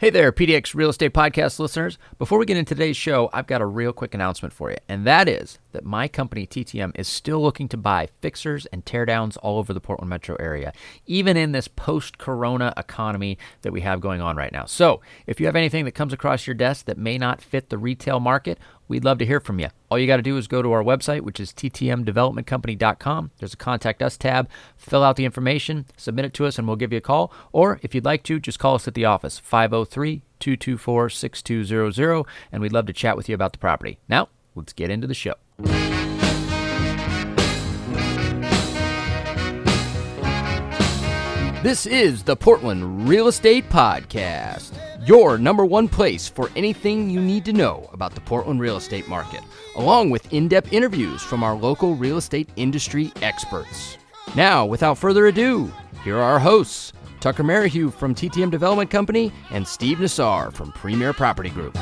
Hey there, PDX Real Estate Podcast listeners. Before we get into today's show, I've got a real quick announcement for you, and that is that my company, TTM, is still looking to buy fixers and teardowns all over the Portland metro area, even in this post-corona economy that we have going on right now. So if you have anything that comes across your desk that may not fit the retail market, we'd love to hear from you. All you got to do is go to our website, which is ttmdevelopmentcompany.com. There's a Contact Us tab. Fill out the information, submit it to us, and we'll give you a call. Or if you'd like to, just call us at the office, 503-224-6200, and we'd love to chat with you about the property. Now, let's get into the show. This is the Portland Real Estate Podcast, your number one place for anything you need to know about the Portland real estate market, along with in-depth interviews from our local real estate industry experts. Now, without further ado, here are our hosts, Tucker Merrihew from TTM Development Company and Steve Nassar from Premier Property Group.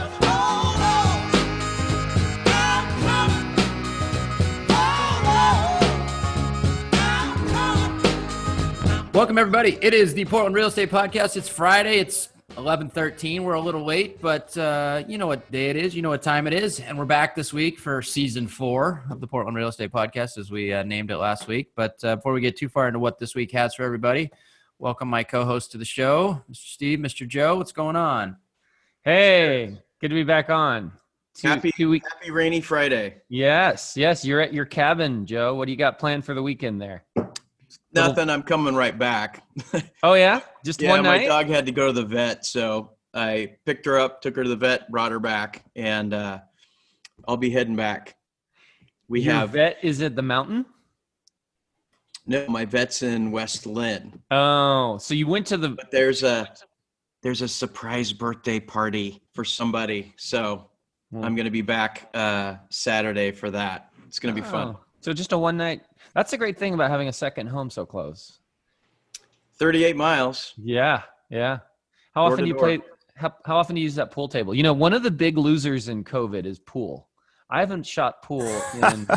Welcome, everybody. It is the Portland Real Estate Podcast. It's Friday. It's 11:13. We're a little late, but you know what day it is. You know what time it is. And we're back this week for Season 4 of the Portland Real Estate Podcast, as we named it last week. But before we get too far into what this week has for everybody, welcome my co-host to the show, Mr. Steve, Mr. Joe. What's going on? Hey, good to be back on. Happy rainy Friday. Yes. You're at your cabin, Joe. What do you got planned for the weekend there? Nothing. I'm coming right back. Oh, yeah? Just one night? My dog had to go to the vet, so I picked her up, took her to the vet, brought her back, and I'll be heading back. Your vet is at the mountain? No, my vet's in West Lynn. Oh, so you went to the... But there's a surprise birthday party for somebody, so I'm going to be back Saturday for that. It's going to be fun. So just a one night. That's the great thing about having a second home so close. 38 miles. Yeah. How often do you play? How often do you use that pool table? You know, one of the big losers in COVID is pool. I haven't shot pool in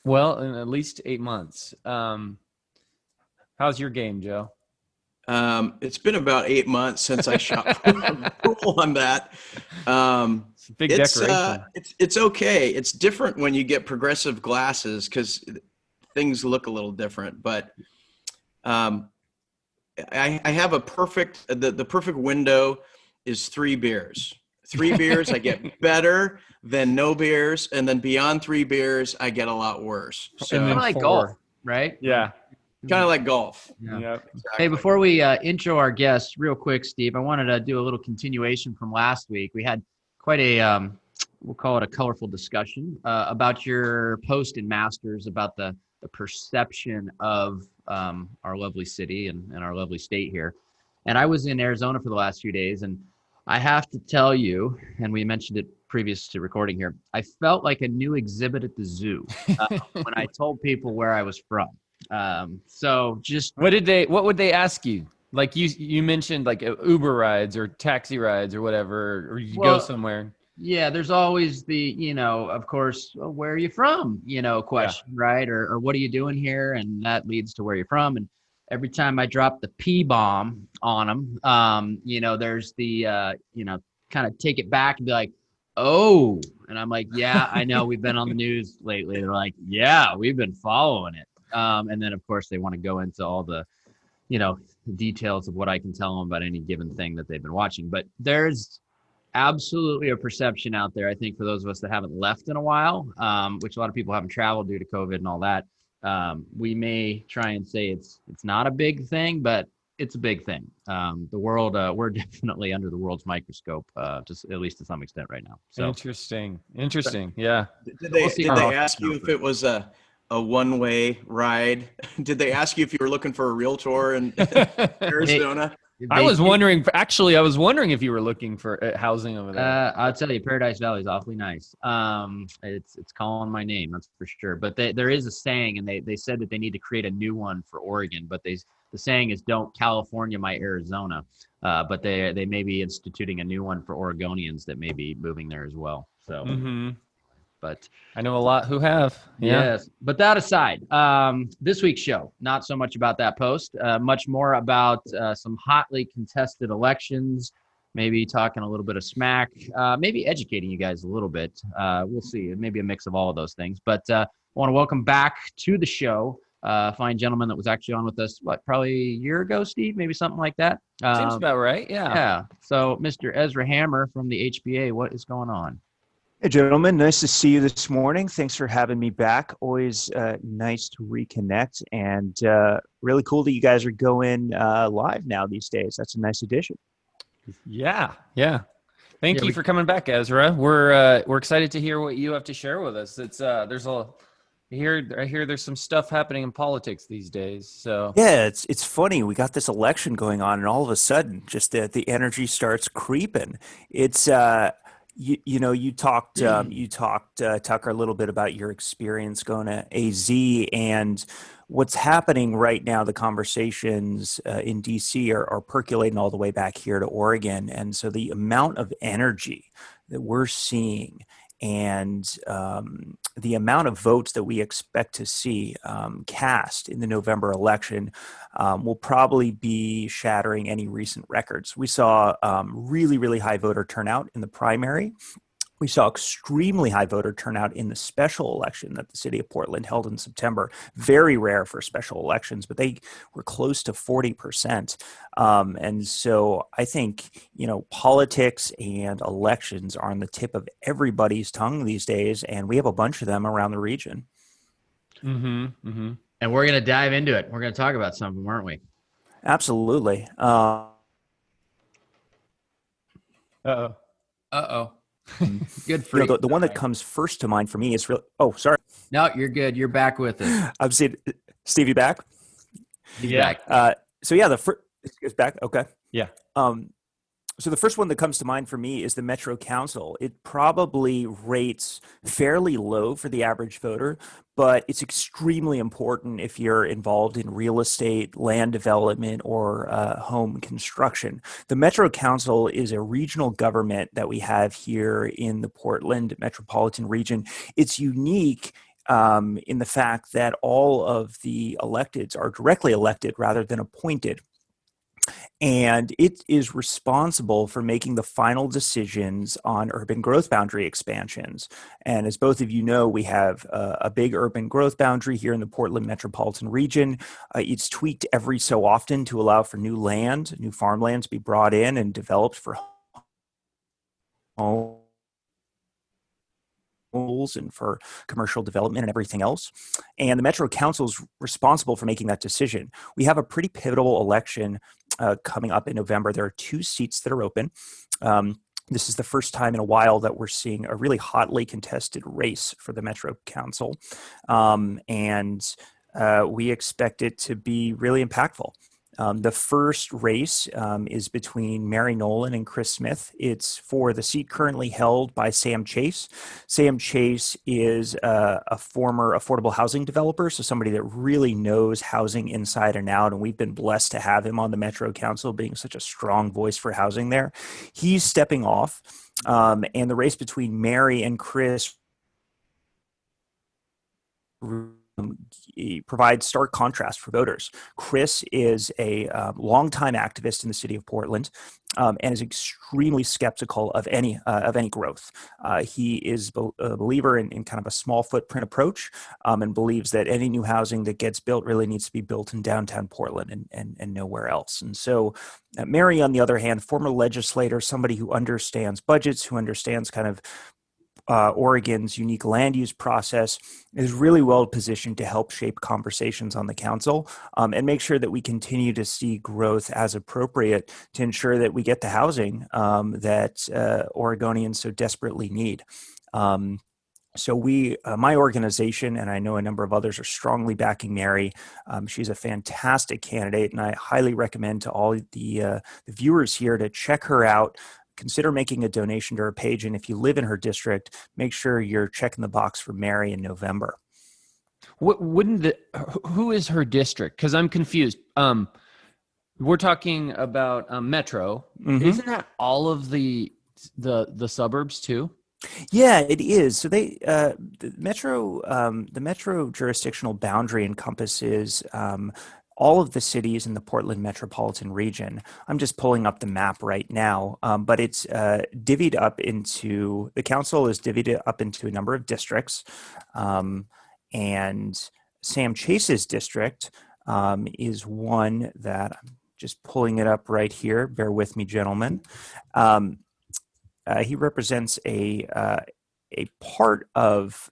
at least 8 months. How's your game, Joe? It's been about 8 months since I shot pool on that. It's a big decoration. It's okay. It's different when you get progressive glasses because things look a little different. But I have the perfect window is 3 beers. 3 beers, I get better than no beers, and then beyond 3 beers, I get a lot worse. So Kind of like golf, right? Yeah. Kind of like golf. Yeah. Yep. Exactly. Hey, before we intro our guests real quick, Steve, I wanted to do a little continuation from last week. We had quite a, we'll call it a colorful discussion about your post in Masters about the perception of our lovely city and our lovely state here. And I was in Arizona for the last few days, and I have to tell you, and we mentioned it previous to recording here, I felt like a new exhibit at the zoo when I told people where I was from. So just what would they ask you? Like you mentioned like Uber rides or taxi rides or whatever, or you go somewhere. Yeah, there's always the, of course, where are you from, question, right? Or what are you doing here? And that leads to where you're from. And every time I drop the P bomb on them, there's the, kind of take it back and be like, oh, and I'm like, yeah, I know we've been on the news lately. They're like, yeah, we've been following it. And then, of course, they want to go into all the, details of what I can tell them about any given thing that they've been watching. But there's absolutely a perception out there, I think, for those of us that haven't left in a while, which a lot of people haven't traveled due to COVID and all that. We may try and say it's not a big thing, but it's a big thing. The world, we're definitely under the world's microscope, just at least to some extent right now. So Interesting. Yeah. Did they ask you if it was a one-way ride? Did they ask you if you were looking for a realtor in Arizona? I was wondering if you were looking for housing over there. I'll tell you, Paradise Valley is awfully nice. It's calling my name, that's for sure. But there is a saying, and they said that they need to create a new one for Oregon. But the saying is, "Don't California my Arizona." But they may be instituting a new one for Oregonians that may be moving there as well. So. Mm-hmm. but I know a lot who have. Yeah. yes. But that aside, this week's show, not so much about that post, much more about some hotly contested elections, maybe talking a little bit of smack, maybe educating you guys a little bit. We'll see. Maybe a mix of all of those things. But I want to welcome back to the show a fine gentleman that was actually on with us, probably a year ago, Steve, maybe something like that. Seems about right. Yeah. Yeah. So, Mr. Ezra Hammer from the HBA, what is going on? Hey, gentlemen. Nice to see you this morning. Thanks for having me back. Always nice to reconnect, and really cool that you guys are going live now these days. That's a nice addition. Yeah. Yeah. Thank you for coming back, Ezra. We're excited to hear what you have to share with us. It's I hear there's some stuff happening in politics these days. So yeah, it's funny. We got this election going on, and all of a sudden, just the energy starts creeping. It's you talked Tucker a little bit about your experience going to AZ and what's happening right now. The conversations in DC are percolating all the way back here to Oregon, and so the amount of energy that we're seeing and the amount of votes that we expect to see cast in the November election will probably be shattering any recent records. We saw really, really high voter turnout in the primary. We saw extremely high voter turnout in the special election that the city of Portland held in September. Very rare for special elections, but they were close to 40%. And so I think, politics and elections are on the tip of everybody's tongue these days, and we have a bunch of them around the region. Mm-hmm. Mm-hmm. And we're going to dive into it. We're going to talk about some of them, aren't we? Absolutely. Uh-oh. Good for you. The one that comes first to mind for me is really. Oh, sorry. No, you're good. You're back with us. I'm seeing Stevie back. He's back. So yeah, the first is back. Okay. Yeah. So the first one that comes to mind for me is the Metro Council. It probably rates fairly low for the average voter, but it's extremely important if you're involved in real estate, land development, or home construction. The Metro Council is a regional government that we have here in the Portland metropolitan region. It's unique in the fact that all of the electeds are directly elected rather than appointed. And it is responsible for making the final decisions on urban growth boundary expansions. And as both of you know, we have a big urban growth boundary here in the Portland metropolitan region. It's tweaked every so often to allow for new land, new farmland to be brought in and developed for homes and for commercial development and everything else. And the Metro Council is responsible for making that decision. We have a pretty pivotal election coming up in November. There are 2 seats that are open. This is the first time in a while that we're seeing a really hotly contested race for the Metro Council. And we expect it to be really impactful. The first race is between Mary Nolan and Chris Smith. It's for the seat currently held by Sam Chase. Sam Chase is a former affordable housing developer, so somebody that really knows housing inside and out, and we've been blessed to have him on the Metro Council being such a strong voice for housing there. He's stepping off, and the race between Mary and Chris provides stark contrast for voters. Chris is a longtime activist in the city of Portland and is extremely skeptical of any growth. He is a believer in kind of a small footprint approach and believes that any new housing that gets built really needs to be built in downtown Portland and nowhere else. And so Mary, on the other hand, former legislator, somebody who understands budgets, who understands kind of Oregon's unique land use process, is really well positioned to help shape conversations on the council and make sure that we continue to see growth as appropriate to ensure that we get the housing that Oregonians so desperately need. So my organization, and I know a number of others, are strongly backing Mary. She's a fantastic candidate, and I highly recommend to all the viewers here to check her out. Consider making a donation to her page, and if you live in her district, make sure you're checking the box for Mary in November. Who is her district? Because I'm confused. We're talking about Metro. Mm-hmm. Isn't that all of the suburbs too? Yeah, it is. So the metro jurisdictional boundary encompasses all of the cities in the Portland metropolitan region. I'm just pulling up the map right now, but it's divvied up into the council is divvied up into a number of districts, and Sam Chase's district is one that I'm just pulling it up right here. Bear with me, gentlemen. He represents a part of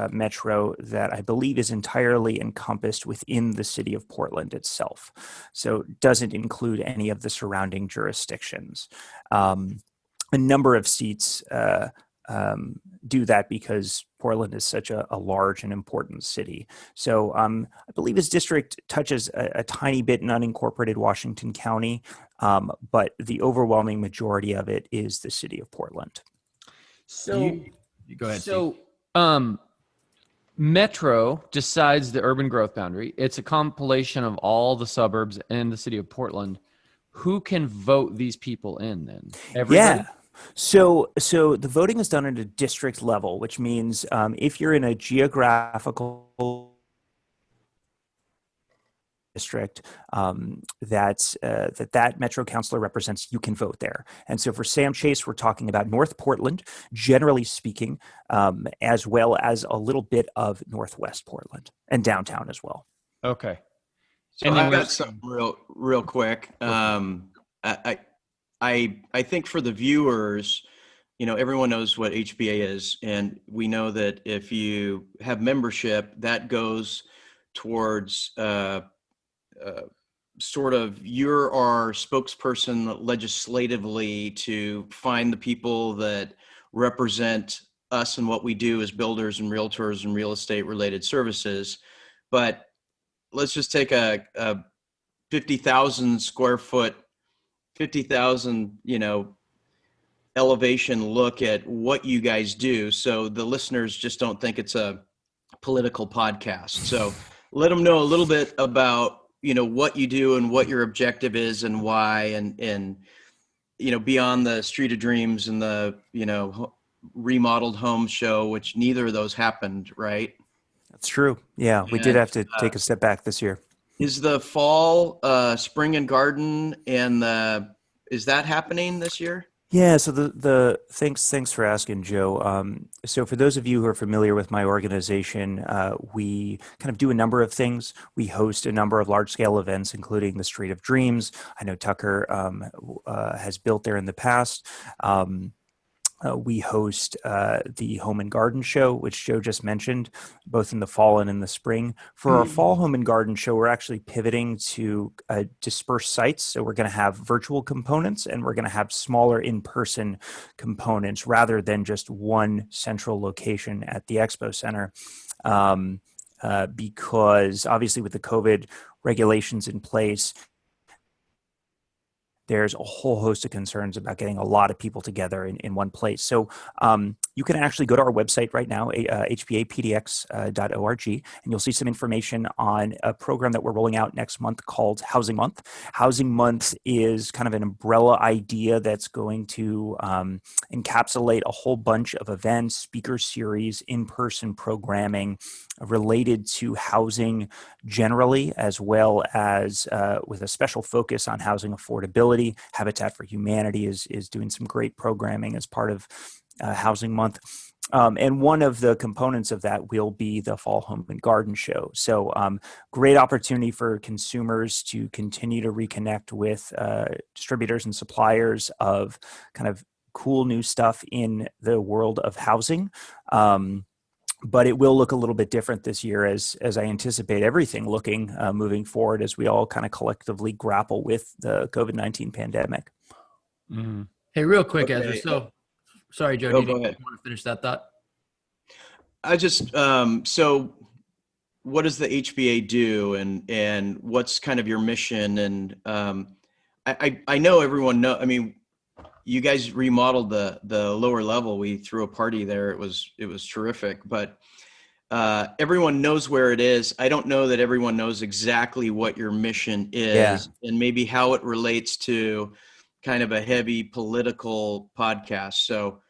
Metro that I believe is entirely encompassed within the city of Portland itself. So it doesn't include any of the surrounding jurisdictions. A number of seats do that because Portland is such a large and important city. So I believe his district touches a tiny bit in unincorporated Washington County, but the overwhelming majority of it is the city of Portland. So you go ahead. So Metro decides the urban growth boundary. It's a compilation of all the suburbs in the city of Portland. Who can vote these people in then? Everybody? Yeah. So the voting is done at a district level, which means if you're in a geographical district that Metro Councilor represents, you can vote there. And so for Sam Chase, we're talking about North Portland, generally speaking, as well as a little bit of Northwest Portland and downtown as well. Okay. So I've got something real quick. I think for the viewers, everyone knows what HBA is, and we know that if you have membership, that goes towards sort of you're our spokesperson legislatively to find the people that represent us and what we do as builders and realtors and real estate related services. But let's just take a 50,000 square foot, 50,000, elevation look at what you guys do. So the listeners just don't think it's a political podcast. So let them know a little bit about, what you do and what your objective is and why, and beyond the Street of Dreams and the, remodeled home show, which neither of those happened, right? That's true. Yeah, we did have to take a step back this year. Is the fall, spring and garden, and is that happening this year? Yeah, so the thanks for asking, Joe. So for those of you who are familiar with my organization, we kind of do a number of things. We host a number of large scale events, including the Street of Dreams. I know Tucker has built there in the past. We host the Home and Garden Show, which Joe just mentioned, both in the fall and in the spring. For our fall Home and Garden Show, we're actually pivoting to dispersed sites. So we're going to have virtual components and we're going to have smaller in-person components rather than just one central location at the Expo Center. Because obviously with the COVID regulations in place, there's a whole host of concerns about getting a lot of people together in one place. So you can actually go to our website right now, hbapdx.org, and you'll see some information on a program that we're rolling out next month called Housing Month. Housing Month is kind of an umbrella idea that's going to encapsulate a whole bunch of events, speaker series, in-person programming related to housing generally, as well as with a special focus on housing affordability. Habitat for Humanity is doing some great programming as part of Housing Month. And one of the components of that will be the Fall Home and Garden Show. So great opportunity for consumers to continue to reconnect with distributors and suppliers of kind of cool new stuff in the world of housing. But it will look a little bit different this year as I anticipate everything looking moving forward as we all kind of collectively grapple with the COVID-19 pandemic. Mm-hmm. Hey, real quick, Ezra. So, sorry, Joe, do you want to finish that thought? I just, so what does the HBA do and what's kind of your mission? And I know everyone know, I mean, you guys remodeled the lower level. We threw a party there. It was terrific, but everyone knows where it is. I don't know that everyone knows exactly what your mission is and maybe how it relates to kind of a heavy political podcast. So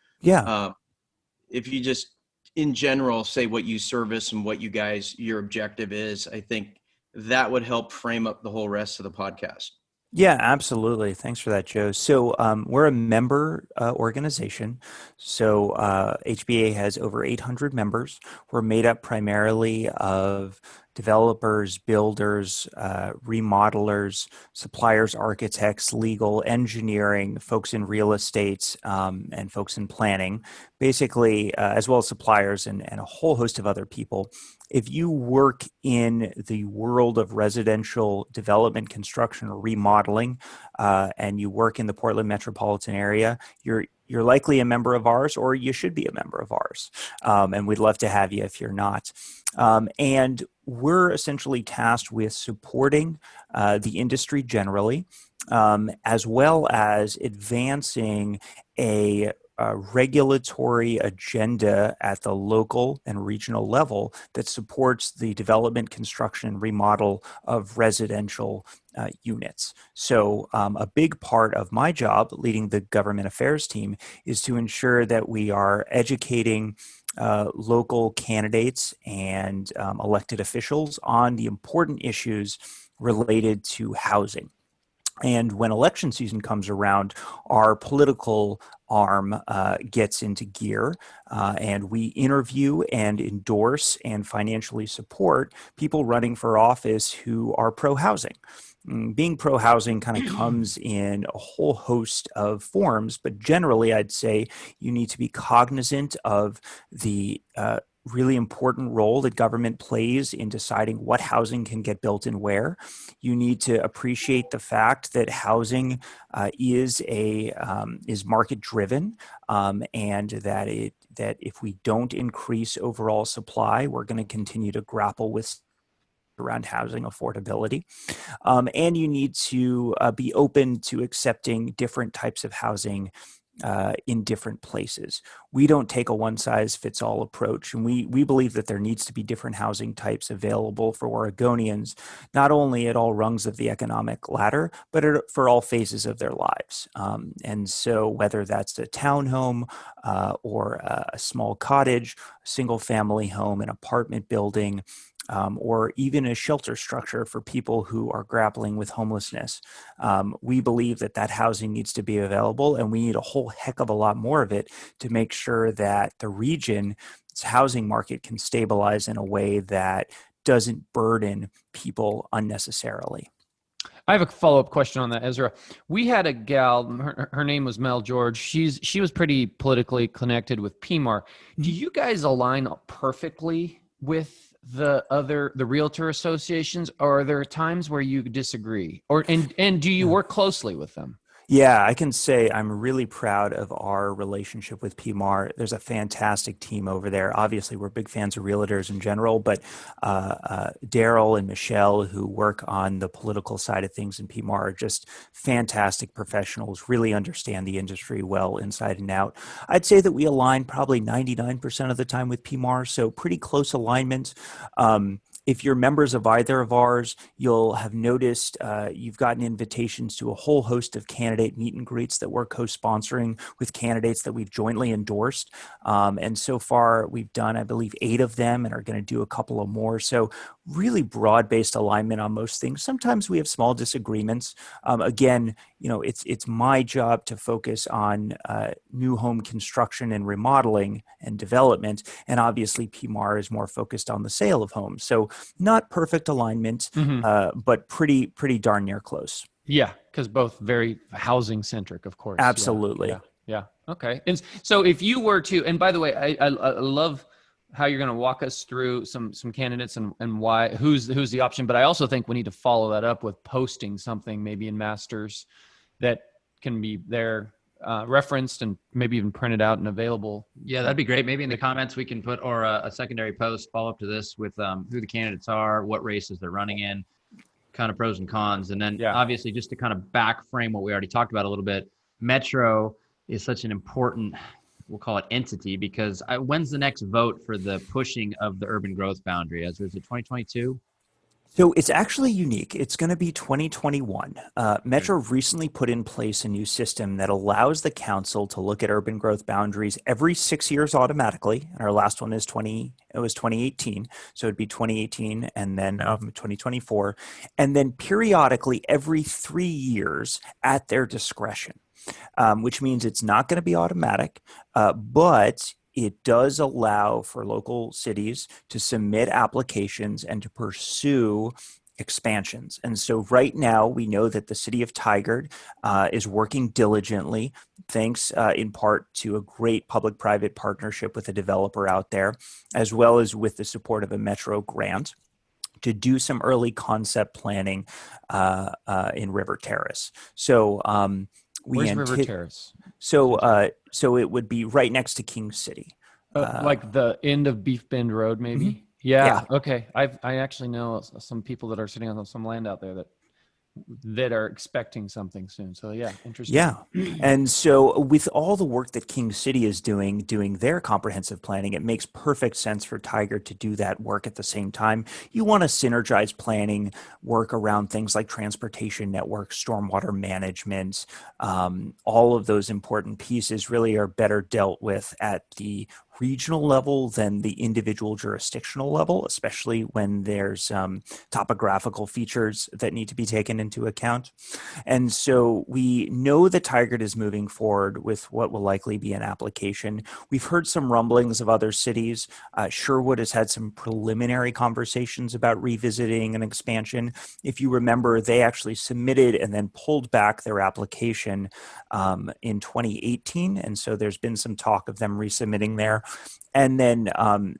if you just in general say what you service and what your objective is, I think that would help frame up the whole rest of the podcast. Yeah, absolutely. Thanks for that, Joe. So we're a member organization. So HBA has over 800 members. We're made up primarily of developers, builders, remodelers, suppliers, architects, legal, engineering, folks in real estate, and folks in planning, basically, as well as suppliers and a whole host of other people. If you work in the world of residential development, construction, or remodeling, and you work in the Portland metropolitan area, you're likely a member of ours, or you should be a member of ours. And we'd love to have you if you're not. And we're essentially tasked with supporting the industry generally, as well as advancing a regulatory agenda at the local and regional level that supports the development, construction, and remodel of residential units. So a big part of my job leading the government affairs team is to ensure that we are educating local candidates and elected officials on the important issues related to housing. And when election season comes around, our political arm gets into gear, and we interview and endorse and financially support people running for office who are pro-housing. Being pro-housing kind of comes in a whole host of forms, but generally I'd say you need to be cognizant of the really important role that government plays in deciding what housing can get built and where. You need to appreciate the fact that housing is market driven, and that if we don't increase overall supply, we're going to continue to grapple with around housing affordability. And you need to be open to accepting different types of housing in different places. We don't take a one-size-fits-all approach, and we believe that there needs to be different housing types available for Oregonians, not only at all rungs of the economic ladder, but for all phases of their lives. And so whether that's a townhome or a small cottage, single-family home, an apartment building, or even a shelter structure for people who are grappling with homelessness. We believe that housing needs to be available, and we need a whole heck of a lot more of it to make sure that the region's housing market can stabilize in a way that doesn't burden people unnecessarily. I have a follow-up question on that, Ezra. We had a gal, her name was Mel George. She was pretty politically connected with PMAR. Do you guys align perfectly with the realtor associations, or are there times where you disagree, and do you work closely with them? Yeah, I can say I'm really proud of our relationship with PMAR. There's a fantastic team over there. Obviously, we're big fans of realtors in general, but Daryl and Michelle, who work on the political side of things in PMAR, are just fantastic professionals, really understand the industry well inside and out. I'd say that we align probably 99% of the time with PMAR, so pretty close alignment. If you're members of either of ours, you'll have noticed you've gotten invitations to a whole host of candidate meet and greets that we're co-sponsoring with candidates that we've jointly endorsed. And so far, we've done, I believe, 8 of them and are going to do a couple of more. So really broad-based alignment on most things. Sometimes we have small disagreements. Again, it's my job to focus on new home construction and remodeling and development. And obviously, PMAR is more focused on the sale of homes. So not perfect alignment, but pretty darn near close. Yeah, because both very housing centric, of course. Absolutely. Yeah. Okay. And so if you were to, and by the way, I love how you're going to walk us through some candidates and why, who's the option. But I also think we need to follow that up with posting something maybe in Masters that can be there referenced and maybe even printed out and available. Yeah, that'd be great. Maybe in the comments we can put, or a secondary post follow up to this with who the candidates are, what races they're running in, kind of pros and cons. And then obviously just to kind of back frame what we already talked about a little bit, Metro is such an important, we'll call it entity, because when's the next vote for the pushing of the urban growth boundary? Is it 2022? So it's actually unique. It's going to be 2021. Metro recently put in place a new system that allows the council to look at urban growth boundaries every 6 years automatically. And our last one is 2018. So it'd be 2018 and then 2024. And then periodically every 3 years at their discretion, which means it's not going to be automatic, but it does allow for local cities to submit applications and to pursue expansions. And so right now we know that the city of Tigard is working diligently, thanks in part to a great public-private partnership with a developer out there, as well as with the support of a Metro grant, to do some early concept planning in River Terrace. So where's River Terrace? So it would be right next to King City. Like the end of Beef Bend Road, maybe? Mm-hmm. Yeah. Okay. I actually know some people that are sitting on some land out there that are expecting something soon. So yeah, interesting. Yeah. And so with all the work that King City is doing their comprehensive planning, it makes perfect sense for Tigard to do that work at the same time. You want to synergize planning work around things like transportation network, stormwater management. All of those important pieces really are better dealt with at the regional level than the individual jurisdictional level, especially when there's topographical features that need to be taken into account. And so we know that Tigard is moving forward with what will likely be an application. We've heard some rumblings of other cities. Sherwood has had some preliminary conversations about revisiting an expansion. If you remember, they actually submitted and then pulled back their application in 2018. And so there's been some talk of them resubmitting there. And then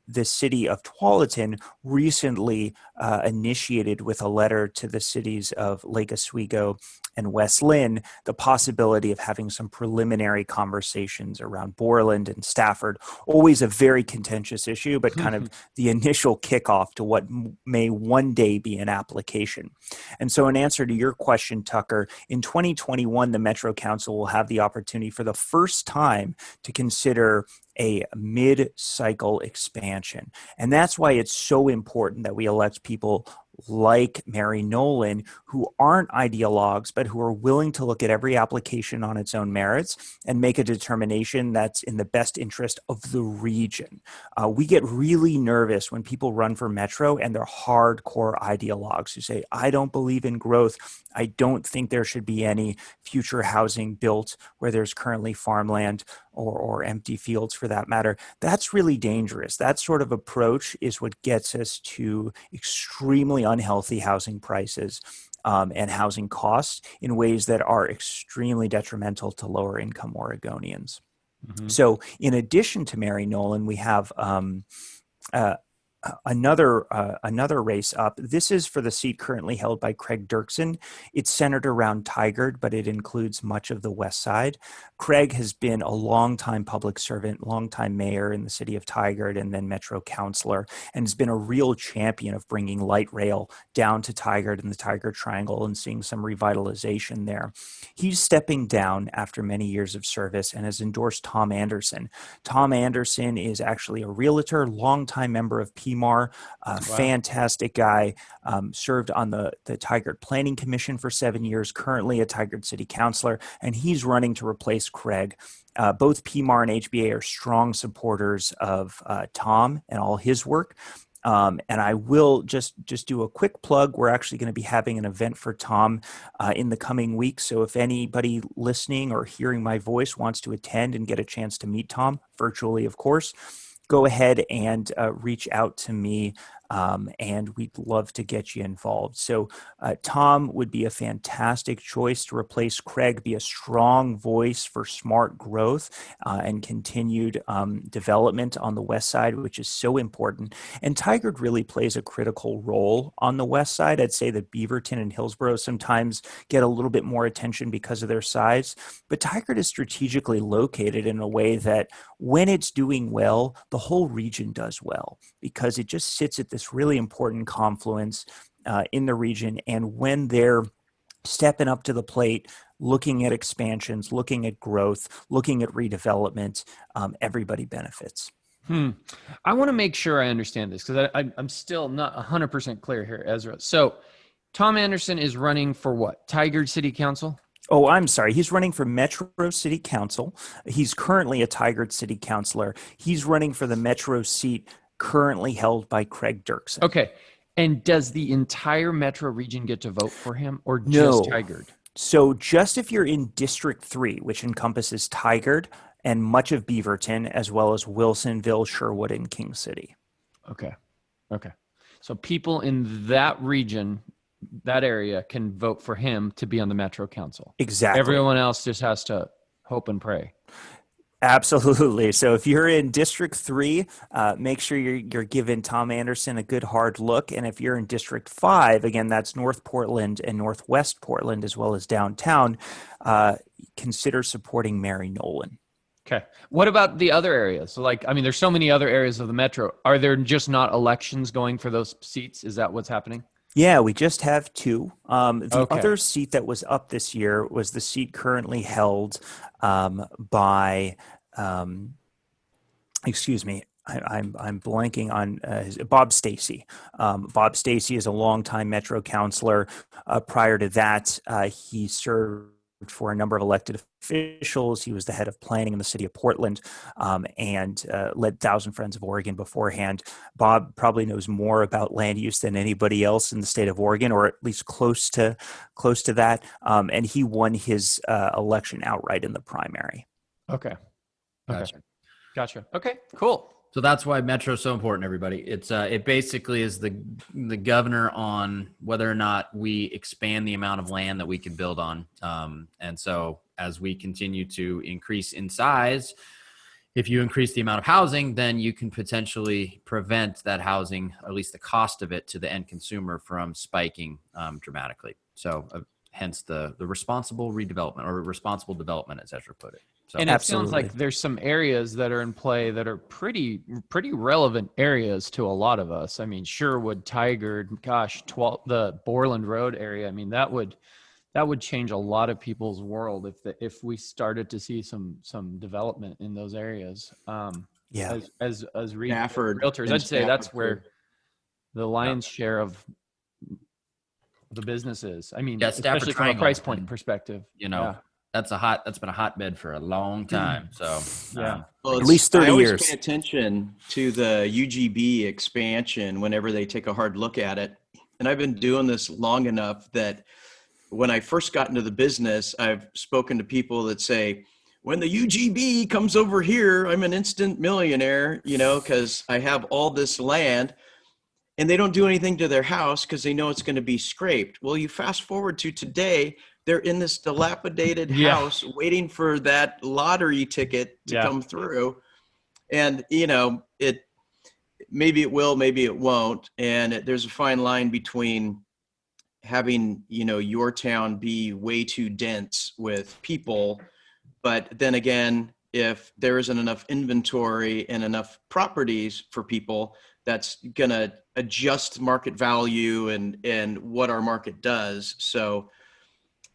the city of Tualatin recently initiated with a letter to the cities of Lake Oswego and West Lynn the possibility of having some preliminary conversations around Borland and Stafford. Always a very contentious issue, but kind of the initial kickoff to what may one day be an application. And so in answer to your question, Tucker, in 2021, the Metro Council will have the opportunity for the first time to consider a mid-cycle expansion. And that's why it's so important that we elect people like Mary Nolan, who aren't ideologues, but who are willing to look at every application on its own merits and make a determination that's in the best interest of the region. We get really nervous when people run for Metro and they're hardcore ideologues who say, I don't believe in growth. I don't think there should be any future housing built where there's currently farmland or empty fields for that matter. That's really dangerous. That sort of approach is what gets us to extremely unhealthy housing prices and housing costs in ways that are extremely detrimental to lower income Oregonians. Mm-hmm. So in addition to Mary Nolan, we have another race up. This is for the seat currently held by Craig Dirksen. It's centered around Tigard, but it includes much of the west side. Craig has been a longtime public servant, longtime mayor in the city of Tigard, and then Metro councilor, and has been a real champion of bringing light rail down to Tigard and the Tigard Triangle and seeing some revitalization there. He's stepping down after many years of service and has endorsed Tom Anderson. Tom Anderson is actually a realtor, longtime member of PMAR, fantastic guy, served on the Tigard Planning Commission for 7 years, currently a Tigard City Councilor, and he's running to replace Craig. Both PMAR and HBA are strong supporters of Tom and all his work. And I will just do a quick plug. We're actually going to be having an event for Tom in the coming weeks. So if anybody listening or hearing my voice wants to attend and get a chance to meet Tom, virtually, of course, go ahead and reach out to me, and we'd love to get you involved. So Tom would be a fantastic choice to replace Craig, be a strong voice for smart growth and continued development on the west side, which is so important. And Tigard really plays a critical role on the west side. I'd say that Beaverton and Hillsborough sometimes get a little bit more attention because of their size, but Tigard is strategically located in a way that when it's doing well, the whole region does well, because it just sits at this really important confluence in the region. And when they're stepping up to the plate, looking at expansions, looking at growth, looking at redevelopment, everybody benefits. I want to make sure I understand this because I'm still not 100% clear here, Ezra. So Tom Anderson is running for what? Tigard City Council? Oh, I'm sorry. He's running for Metro City Council. He's currently a Tigard City Councilor. He's running for the Metro seat currently held by Craig Dirksen. Okay. And does the entire Metro region get to vote for him or just No. Tigard? So just if you're in District 3, which encompasses Tigard and much of Beaverton, as well as Wilsonville, Sherwood, and King City. Okay. So people in that region, that area, can vote for him to be on the Metro Council. Exactly. Everyone else just has to hope and pray. Absolutely. So if you're in District 3, make sure you're giving Tom Anderson a good hard look. And if you're in District 5, again, that's North Portland and Northwest Portland, as well as downtown, consider supporting Mary Nolan. Okay. What about the other areas? So there's so many other areas of the Metro. Are there just not elections going for those seats? Is that what's happening? Yeah, we just have 2. The other seat that was up this year was the seat currently held by, excuse me, I'm blanking on Bob Stacy. Bob Stacy is a longtime Metro councilor. Prior to that, he served for a number of elected officials. He was the head of planning in the city of Portland, and led Thousand Friends of Oregon beforehand. Bob probably knows more about land use than anybody else in the state of Oregon, or at least close to that. And he won his election outright in the primary. Okay. Gotcha. Okay, cool. So that's why Metro's so important, everybody. It basically is the governor on whether or not we expand the amount of land that we can build on. And so as we continue to increase in size, if you increase the amount of housing, then you can potentially prevent that housing, or at least the cost of it to the end consumer, from spiking dramatically. So hence the responsible redevelopment, or responsible development, as Ezra put it. So, and it sounds like there's some areas that are in play that are pretty relevant areas to a lot of us. I mean, Sherwood, Tigard, gosh, the Borland Road area. I mean, that would change a lot of people's world if we started to see some development in those areas. As realtors, I'd say that's where the lion's share of the business is. I mean, especially from a price point perspective. That's been a hotbed for a long time. So well, at least 30 years. I always pay attention to the UGB expansion whenever they take a hard look at it. And I've been doing this long enough that when I first got into the business, I've spoken to people that say, when the UGB comes over here, I'm an instant millionaire, because I have all this land. And they don't do anything to their house because they know it's going to be scraped. Well, you fast forward to today, they're in this dilapidated house waiting for that lottery ticket to come through. And, maybe it will, maybe it won't. And there's a fine line between having, your town be way too dense with people. But then again, if there isn't enough inventory and enough properties for people, that's going to adjust market value and what our market does. So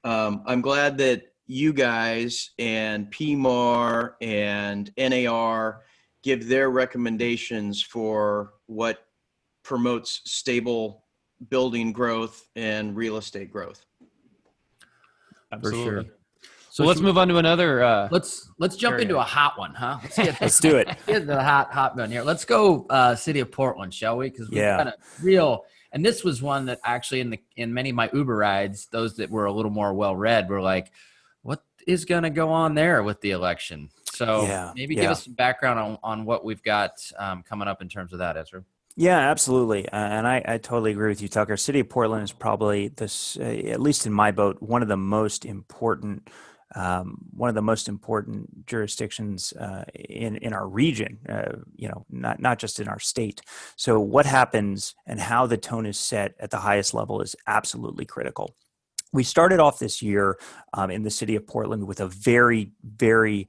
I'm glad that you guys and PMAR and NAR give their recommendations for what promotes stable building growth and real estate growth. Absolutely. For sure. So let's move on to another. Let's jump into a hot one, huh? Let's do it. Get the hot one here. Let's go City of Portland, shall we? Because we've got a real, and this was one that actually in many of my Uber rides, those that were a little more well-read were like, what is going to go on there with the election? So maybe give us some background on what we've got coming up in terms of that, Ezra. Yeah, absolutely. And I totally agree with you, Tucker. City of Portland is probably this, at least in my boat, one of the most important jurisdictions in our region, not just in our state. So what happens and how the tone is set at the highest level is absolutely critical. We started off this year in the city of Portland with a very, very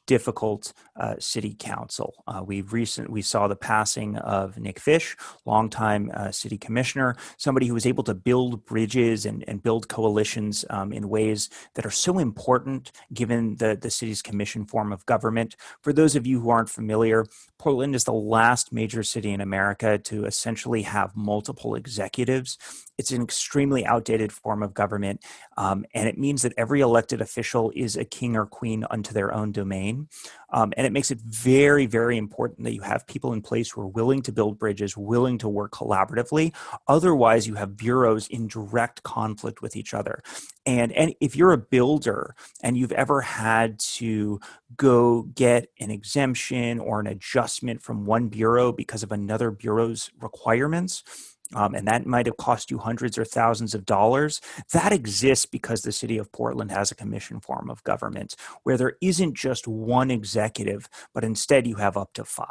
difficult city council. We saw the passing of Nick Fish, longtime city commissioner, somebody who was able to build bridges and build coalitions in ways that are so important given the city's commission form of government. For those of you who aren't familiar, Portland is the last major city in America to essentially have multiple executives. It's an extremely outdated form of government, and it means that every elected official is a king or queen unto their own domain. And it makes it very, very important that you have people in place who are willing to build bridges, willing to work collaboratively. Otherwise, you have bureaus in direct conflict with each other. And if you're a builder and you've ever had to go get an exemption or an adjustment from one bureau because of another bureau's requirements, and that might have cost you hundreds or thousands of dollars, that exists because the city of Portland has a commission form of government where there isn't just one executive, but instead you have up to 5.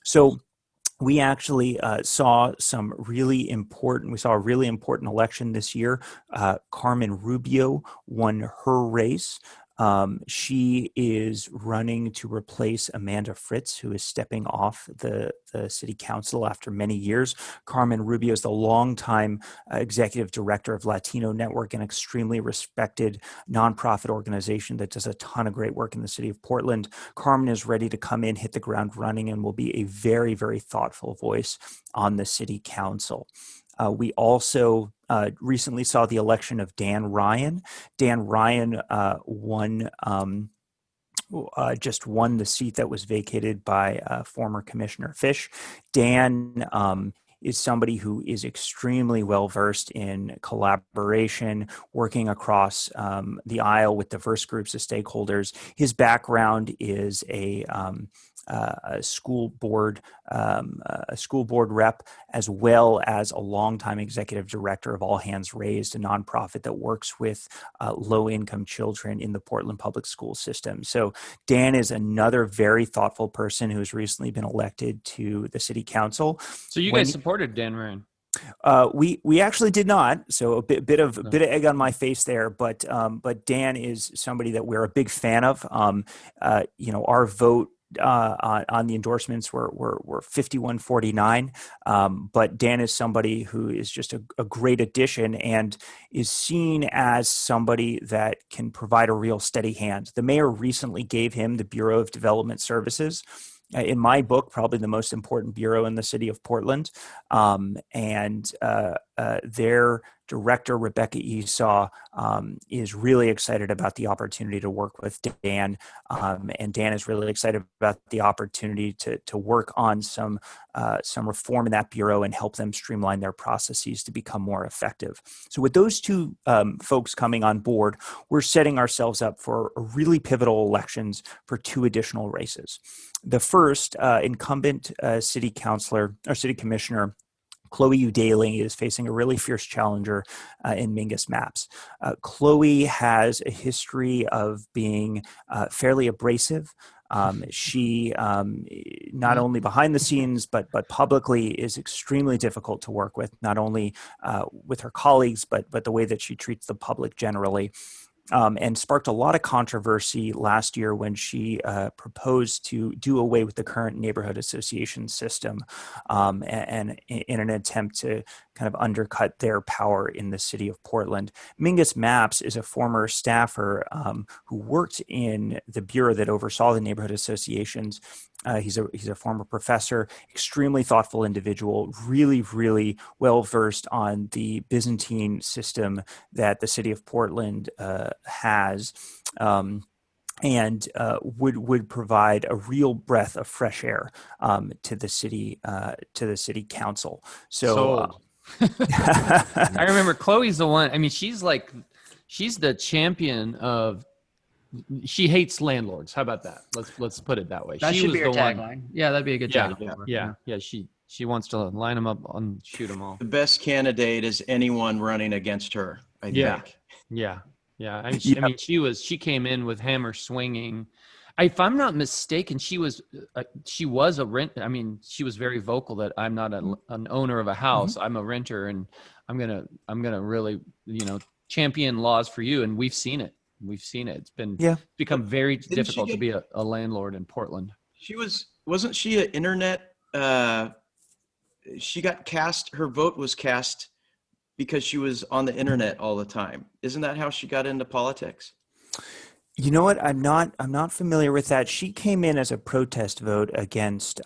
So we actually saw a really important election this year. Carmen Rubio won her race. She is running to replace Amanda Fritz, who is stepping off the city council after many years. Carmen Rubio is the longtime executive director of Latino Network, an extremely respected nonprofit organization that does a ton of great work in the city of Portland. Carmen is ready to come in, hit the ground running, and will be a very, very thoughtful voice on the city council. We also recently saw the election of Dan Ryan. Dan Ryan just won the seat that was vacated by former Commissioner Fish. Dan is somebody who is extremely well-versed in collaboration, working across the aisle with diverse groups of stakeholders. His background is a school board rep, as well as a longtime executive director of All Hands Raised, a nonprofit that works with low-income children in the Portland public school system. So Dan is another very thoughtful person who has recently been elected to the city council. So you guys supported Dan Ryan? We actually did not. So a bit of egg on my face there, but Dan is somebody that we're a big fan of. Our vote on the endorsements were 51-49. But Dan is somebody who is just a great addition and is seen as somebody that can provide a real steady hand. The mayor recently gave him the Bureau of Development Services. In my book, probably the most important bureau in the city of Portland. Their director, Rebecca Esau, is really excited about the opportunity to work with Dan. And Dan is really excited about the opportunity to work on some reform in that bureau and help them streamline their processes to become more effective. So with those two folks coming on board, we're setting ourselves up for really pivotal elections for 2 additional races. The first, incumbent city councilor or city commissioner Chloe Udaly is facing a really fierce challenger in Mingus Maps. Chloe has a history of being fairly abrasive. She not only behind the scenes, but publicly is extremely difficult to work with, not only with her colleagues, but the way that she treats the public generally. And sparked a lot of controversy last year when she proposed to do away with the current neighborhood association system and in an attempt to kind of undercut their power in the city of Portland. Mingus Maps is a former staffer who worked in the bureau that oversaw the neighborhood associations. He's a former professor, extremely thoughtful individual, really, really well-versed on the Byzantine system that the city of Portland has, and would provide a real breath of fresh air to the city council. So I remember Chloe's the one. I mean, she's the champion of. She hates landlords. How about that? Let's put it that way. That she should was be her the tagline. one. Yeah, that'd be a good tagline. Yeah. She wants to line them up and shoot them all. The best candidate is anyone running against her, I think. Yeah. I mean, she came in with hammer swinging. If I'm not mistaken, she was a rent. I mean, she was very vocal that I'm not an owner of a house. Mm-hmm. I'm a renter, and I'm gonna really champion laws for you. And we've seen it. We've seen it. Yeah. Become very Didn't difficult to be a landlord in Portland. Wasn't she an internet, she got cast, her vote was cast because she was on the internet all the time. Isn't that how she got into politics? You know what? I'm not familiar with that. She came in as a protest vote against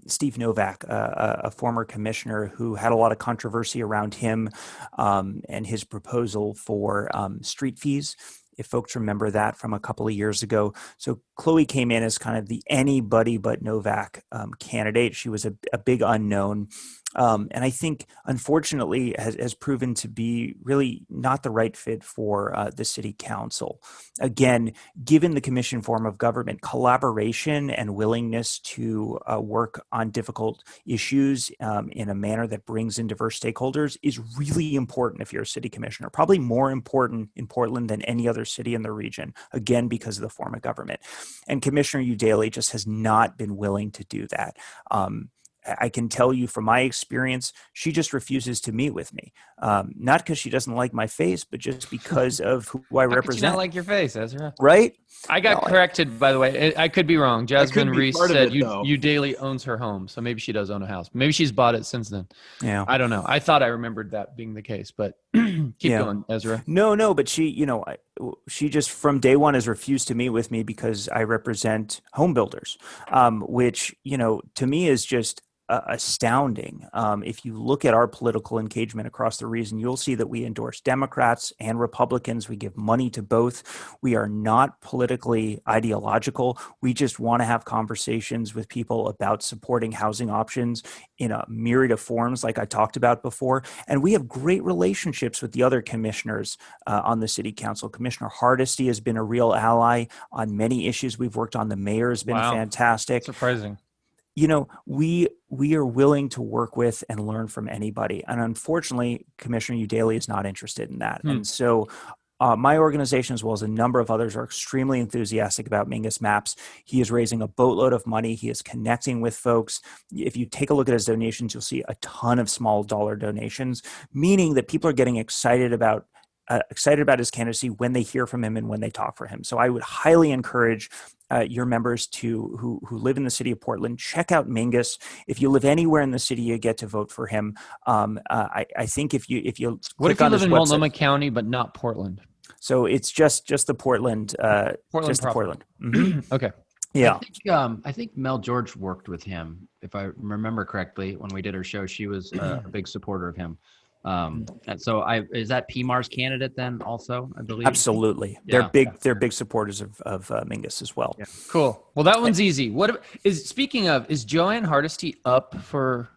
Steve Novak, a former commissioner who had a lot of controversy around him and his proposal for street fees. If folks remember that from a couple of years ago. So Chloe came in as kind of the anybody but Novak candidate. She was a big unknown. And I think, unfortunately, has proven to be really not the right fit for the city council. Again, given the commission form of government, collaboration and willingness to work on difficult issues in a manner that brings in diverse stakeholders is really important if you're a city commissioner, probably more important in Portland than any other city in the region, again, because of the form of government. And Commissioner Udaley just has not been willing to do that. I can tell you from my experience, she just refuses to meet with me. Not because she doesn't like my face, but just because of who I represent. How could you not like your face, Ezra? Right? I got corrected, by the way. I could be wrong. Jasmine Reese said Udaley owns her home, so maybe she does own a house. Maybe she's bought it since then. Yeah, I don't know. I thought I remembered that being the case, but keep going, Ezra. No, but she just from day one has refused to meet with me because I represent home builders, which to me is just astounding. If you look at our political engagement across the region, you'll see that we endorse Democrats and Republicans. We give money to both. We are not politically ideological. We just want to have conversations with people about supporting housing options in a myriad of forms, like I talked about before. And we have great relationships with the other commissioners on the city council. Commissioner Hardesty has been a real ally on many issues we've worked on. The mayor has been fantastic. Surprising. We are willing to work with and learn from anybody. And unfortunately, Commissioner Udaley is not interested in that. And so my organization, as well as a number of others, are extremely enthusiastic about Mingus Maps. He is raising a boatload of money. He is connecting with folks. If you take a look at his donations, you'll see a ton of small dollar donations, meaning that people are getting excited about his candidacy when they hear from him and when they talk for him. So I would highly encourage your members who live in the city of Portland, check out Mingus. If you live anywhere in the city, you get to vote for him. I think if you what if you live in Multnomah County but not Portland? So it's just the Portland, just the Portland. Mm-hmm. Okay. Yeah. I think Mel George worked with him, if I remember correctly. When we did her show, she was a big supporter of him. And so is that PMAR's candidate then also, I believe? Absolutely. Yeah. They're big supporters of Mingus as well. Yeah. Cool. Well, that one's easy. Speaking of, is Joanne Hardesty up for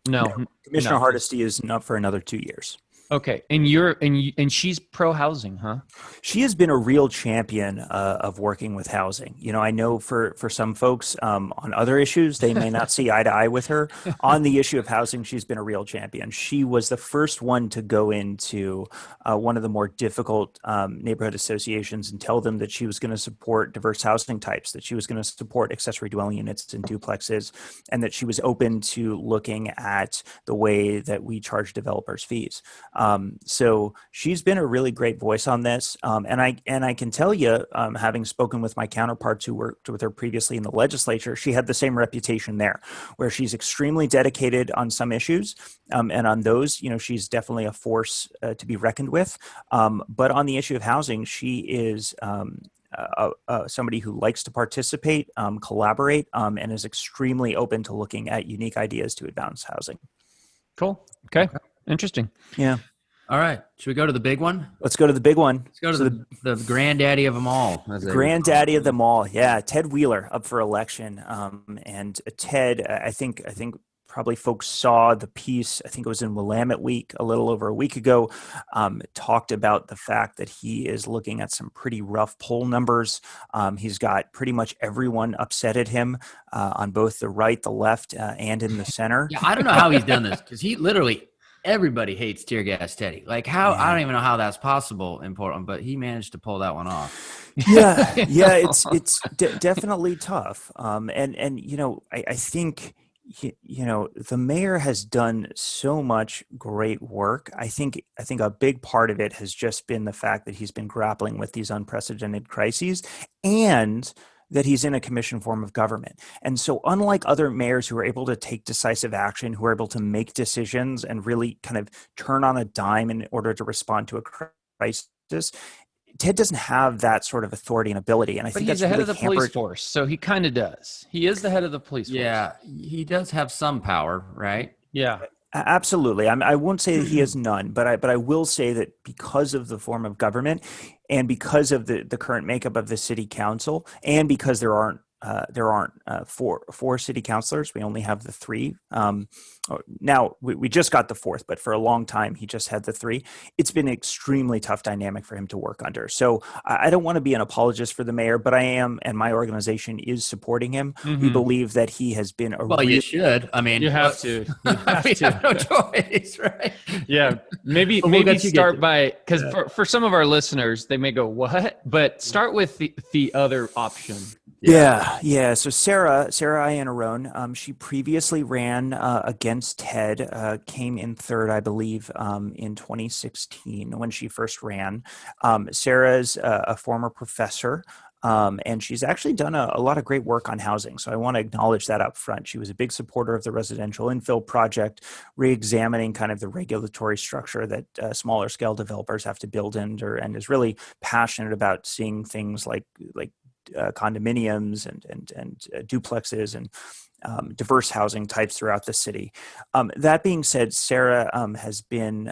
no. Commissioner Hardesty is up for another 2 years. Okay, and she's pro housing, huh? She has been a real champion of working with housing. I know for some folks on other issues, they may not see eye to eye with her. On the issue of housing, she's been a real champion. She was the first one to go into one of the more difficult neighborhood associations and tell them that she was going to support diverse housing types, that she was going to support accessory dwelling units and duplexes, and that she was open to looking at the way that we charge developers fees. So she's been a really great voice on this. And I can tell you, having spoken with my counterparts who worked with her previously in the legislature, she had the same reputation there, where she's extremely dedicated on some issues. And on those, she's definitely a force to be reckoned with. But on the issue of housing, she is somebody who likes to participate, collaborate, and is extremely open to looking at unique ideas to advance housing. Cool. Okay. Interesting. Yeah. All right. Should we go to the big one? Let's go to the big one. Let's go to the granddaddy of them all. Granddaddy of them all. Yeah. Ted Wheeler up for election. And Ted, I think probably folks saw the piece, I think it was in Willamette Week a little over a week ago, talked about the fact that he is looking at some pretty rough poll numbers. He's got pretty much everyone upset at him on both the right, the left, and in the center. Yeah, I don't know how he's done this, because he literally – everybody hates Tear Gas Teddy. Like how I don't even know how that's possible in Portland, but he managed to pull that one off. Yeah, it's definitely tough. And I think the mayor has done so much great work. I think a big part of it has just been the fact that he's been grappling with these unprecedented crises, and that he's in a commission form of government. And so unlike other mayors who are able to take decisive action, who are able to make decisions and really kind of turn on a dime in order to respond to a crisis, Ted doesn't have that sort of authority and ability. And I think he's that's the head really of the hampered. police force, so he kind of does. He is the head of the police force. Yeah, he does have some power, right? Yeah. Absolutely. I won't say that he has none, but I will say that because of the form of government, and because of the current makeup of the city council, and because there aren't four city councilors, we only have the three. Now we just got the fourth, but for a long time he just had the three. It's been an extremely tough dynamic for him to work under. So I don't want to be an apologist for the mayor, but I am, and my organization is supporting him. Mm-hmm. We believe that he has been a you should. I mean, you have to. You have we to. have no choice, right? Yeah, maybe start by, because for some of our listeners, they may go, "What?" But start with the other option. Yeah. So Sarah Iannarone, she previously ran against Ted, came in third, I believe, in 2016 when she first ran. Sarah's a former professor. And she's actually done a lot of great work on housing. So I want to acknowledge that up front. She was a big supporter of the residential infill project, re-examining kind of the regulatory structure that smaller scale developers have to build into, and is really passionate about seeing things like condominiums and duplexes and diverse housing types throughout the city. That being said, Sarah has been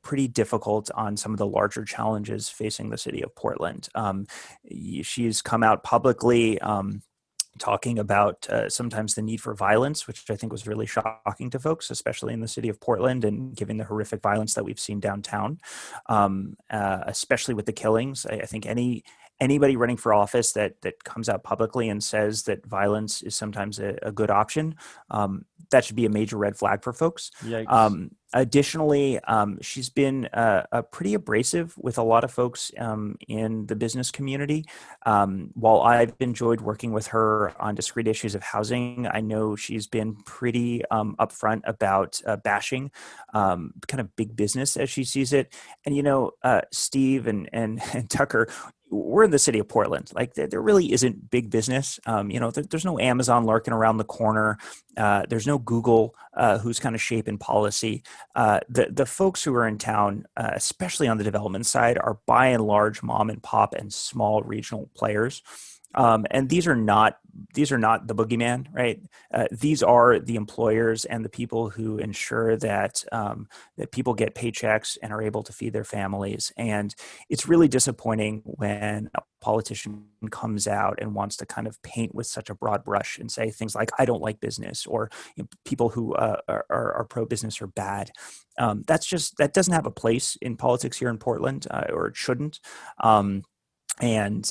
pretty difficult on some of the larger challenges facing the city of Portland. She's come out publicly talking about sometimes the need for violence, which I think was really shocking to folks, especially in the city of Portland, and given the horrific violence that we've seen downtown, especially with the killings. I think anybody running for office that comes out publicly and says that violence is sometimes a good option, that should be a major red flag for folks. Additionally, she's been pretty abrasive with a lot of folks in the business community. While I've enjoyed working with her on discrete issues of housing, I know she's been pretty upfront about bashing kind of big business as she sees it. And, Steve and Tucker, we're in the city of Portland. Like, there really isn't big business. There's no Amazon lurking around the corner. There's no Google who's kind of shaping policy. The folks who are in town, especially on the development side, are by and large mom and pop and small regional players. And these are not the boogeyman, right? These are the employers and the people who ensure that that people get paychecks and are able to feed their families. And it's really disappointing when a politician comes out and wants to kind of paint with such a broad brush and say things like, "I don't like business," or people who are pro-business are bad. That doesn't have a place in politics here in Portland, or it shouldn't. And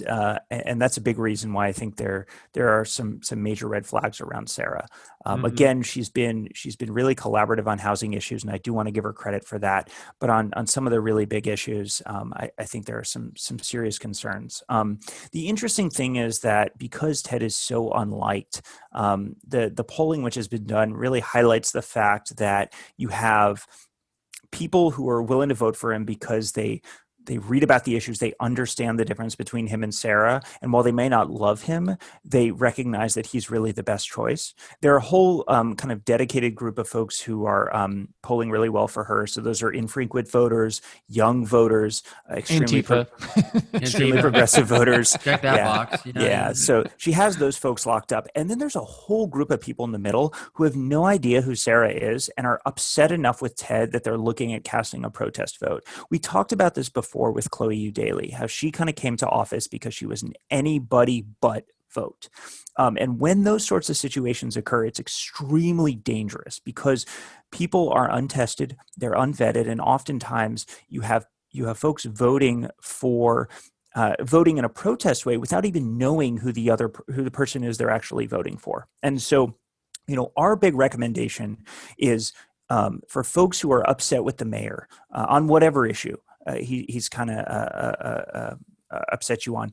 that's a big reason why I think there are some major red flags around Sarah. Again, she's been really collaborative on housing issues, and I do want to give her credit for that. But on some of the really big issues, I think there are some serious concerns. The interesting thing is that because Ted is so unliked, the polling which has been done really highlights the fact that you have people who are willing to vote for him because they read about the issues, they understand the difference between him and Sarah, and while they may not love him, they recognize that he's really the best choice. There are a whole kind of dedicated group of folks who are polling really well for her. So those are infrequent voters, young voters, extremely progressive voters. Check that box. Yeah. So she has those folks locked up. And then there's a whole group of people in the middle who have no idea who Sarah is and are upset enough with Ted that they're looking at casting a protest vote. We talked about this before with Chloe Udaly, how she kind of came to office because she was an anybody but vote. And when those sorts of situations occur, it's extremely dangerous because people are untested, they're unvetted, and oftentimes you have folks voting in a protest way without even knowing who the person is they're actually voting for. And so, our big recommendation is for folks who are upset with the mayor on whatever issue he's kind of upset you on,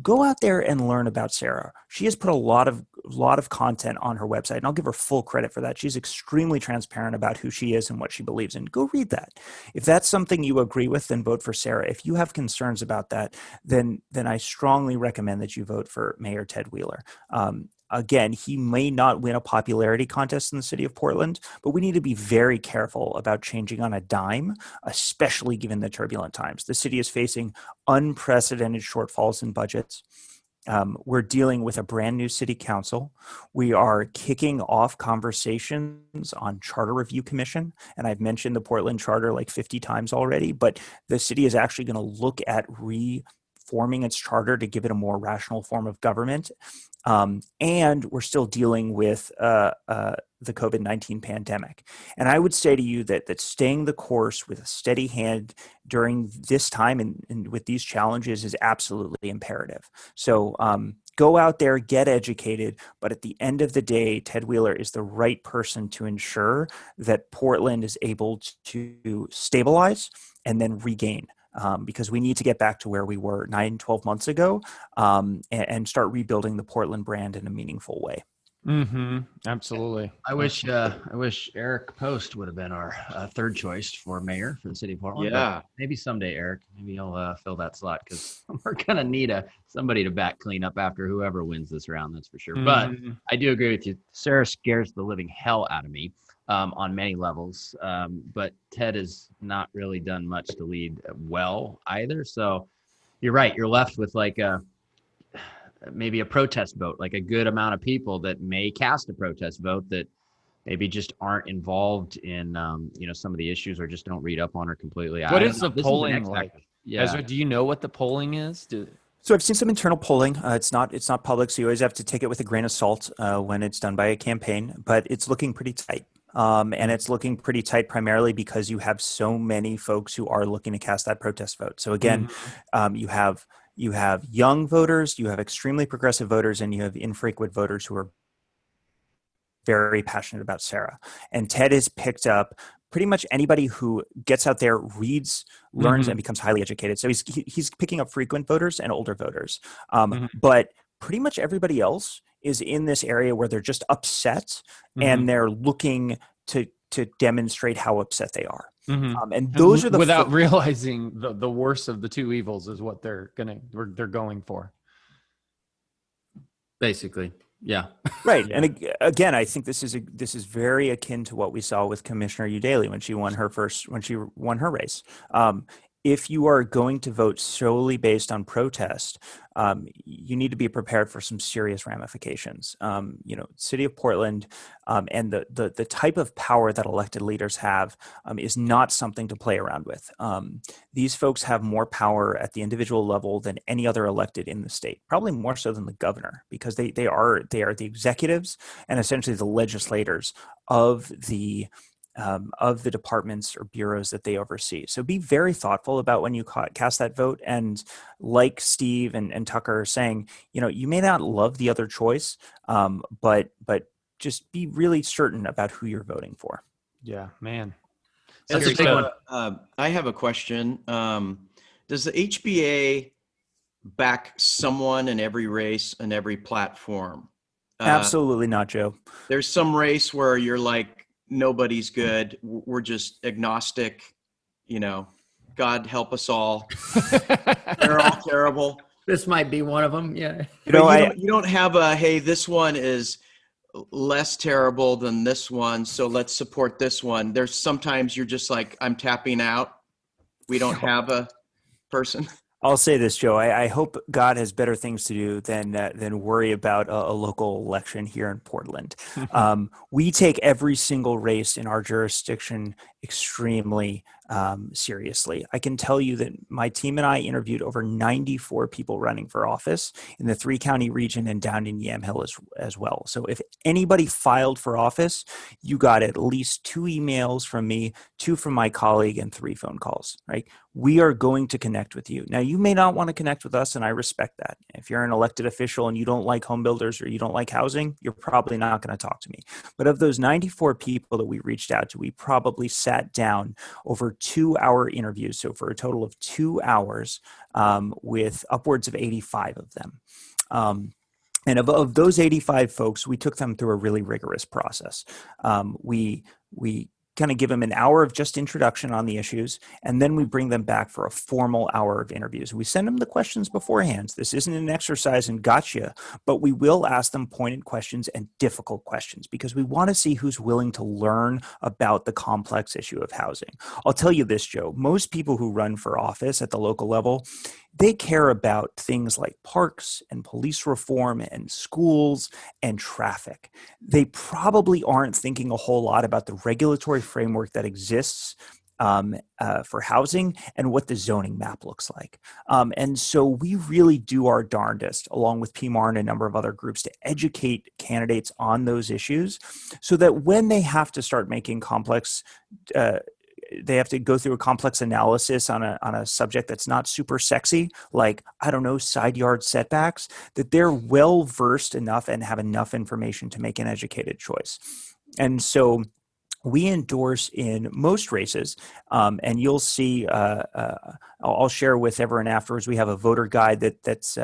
go out there and learn about Sarah. She has put a lot of lot of content on her website, and I'll give her full credit for that. She's extremely transparent about who she is and what she believes in. Go read that. If that's something you agree with, then vote for Sarah. If you have concerns about that, then I strongly recommend that you vote for Mayor Ted Wheeler. Again, he may not win a popularity contest in the city of Portland, but we need to be very careful about changing on a dime, especially given the turbulent times. The city is facing unprecedented shortfalls in budgets. We're dealing with a brand new city council. We are kicking off conversations on charter review commission. And I've mentioned the Portland charter like 50 times already, but the city is actually going to look at reforming its charter to give it a more rational form of government. And we're still dealing with the COVID-19 pandemic. And I would say to you that staying the course with a steady hand during this time and with these challenges is absolutely imperative. So go out there, get educated, but at the end of the day, Ted Wheeler is the right person to ensure that Portland is able to stabilize and then regain. Because we need to get back to where we were 12 months ago and start rebuilding the Portland brand in a meaningful way. Mm-hmm. Absolutely. I wish Eric Post would have been our third choice for mayor for the city of Portland. Yeah. Maybe someday, Eric. Maybe he'll fill that slot because we're gonna need somebody to back clean up after whoever wins this round. That's for sure. Mm-hmm. But I do agree with you. Sarah scares the living hell out of me on many levels. But Ted has not really done much to lead well either. So you're right. You're left with like maybe a protest vote, like a good amount of people that may cast a protest vote that maybe just aren't involved in, some of the issues or just don't read up on her completely. What is the polling like? Yeah. Ezra, do you know what the polling is? So I've seen some internal polling. It's not public, so you always have to take it with a grain of salt when it's done by a campaign, but it's looking pretty tight. And it's looking pretty tight primarily because you have so many folks who are looking to cast that protest vote. So again, you have young voters, you have extremely progressive voters, and you have infrequent voters who are very passionate about Sarah. And Ted has picked up pretty much anybody who gets out there, reads, learns, and becomes highly educated. So he's picking up frequent voters and older voters. But pretty much everybody else is in this area where they're just upset and they're looking to demonstrate how upset they are. And those are without realizing the worst of the two evils is what they're going for. Basically. Yeah. Right. Yeah. And again, I think this is very akin to what we saw with Commissioner Udaley when she won her race. If you are going to vote solely based on protest, you need to be prepared for some serious ramifications. City of Portland and the type of power that elected leaders have is not something to play around with. These folks have more power at the individual level than any other elected in the state, probably more so than the governor, because they are the executives and essentially the legislators of the departments or bureaus that they oversee. So be very thoughtful about when you cast that vote. And like Steve and Tucker are saying, you may not love the other choice, but just be really certain about who you're voting for. Yeah, man. That's a big one. I have a question. Does the HBA back someone in every race and every platform? Absolutely not, Joe. There's some race where you're like, nobody's good. We're just agnostic. God help us all. They're all terrible. This might be one of them. Yeah. You don't have hey, this one is less terrible than this one, so let's support this one. There's sometimes you're just like, I'm tapping out. We don't have a person. I'll say this, Joe. I hope God has better things to do than worry about a local election here in Portland. We take every single race in our jurisdiction extremely seriously. I can tell you that my team and I interviewed over 94 people running for office in the 3-county region and down in Yamhill as well. So if anybody filed for office, you got at least 2 emails from me, 2 from my colleague, and 3 phone calls, right? We are going to connect with you. Now, you may not want to connect with us, and I respect that. If you're an elected official and you don't like home builders or you don't like housing, you're probably not going to talk to me. But of those 94 people that we reached out to, we probably sat down over 2-hour interviews. So for a total of 2 hours with upwards of 85 of them. And of those 85 folks, we took them through a really rigorous process. We kind of give them an hour of just introduction on the issues, and then we bring them back for a formal hour of interviews. We send them the questions beforehand. This isn't an exercise in gotcha, but we will ask them pointed questions and difficult questions because we want to see who's willing to learn about the complex issue of housing. I'll tell you this, Joe, most people who run for office at the local level, they care about things like parks and police reform and schools and traffic. They probably aren't thinking a whole lot about the regulatory framework that exists for housing and what the zoning map looks like. And so we really do our darndest, along with PMAR and a number of other groups, to educate candidates on those issues so that when they have to start making complex they have to go through a complex analysis on a subject that's not super sexy, like, I don't know, side yard setbacks, that they're well versed enough and have enough information to make an educated choice. And so we endorse in most races, and you'll see, I'll share with everyone afterwards, we have a voter guide that's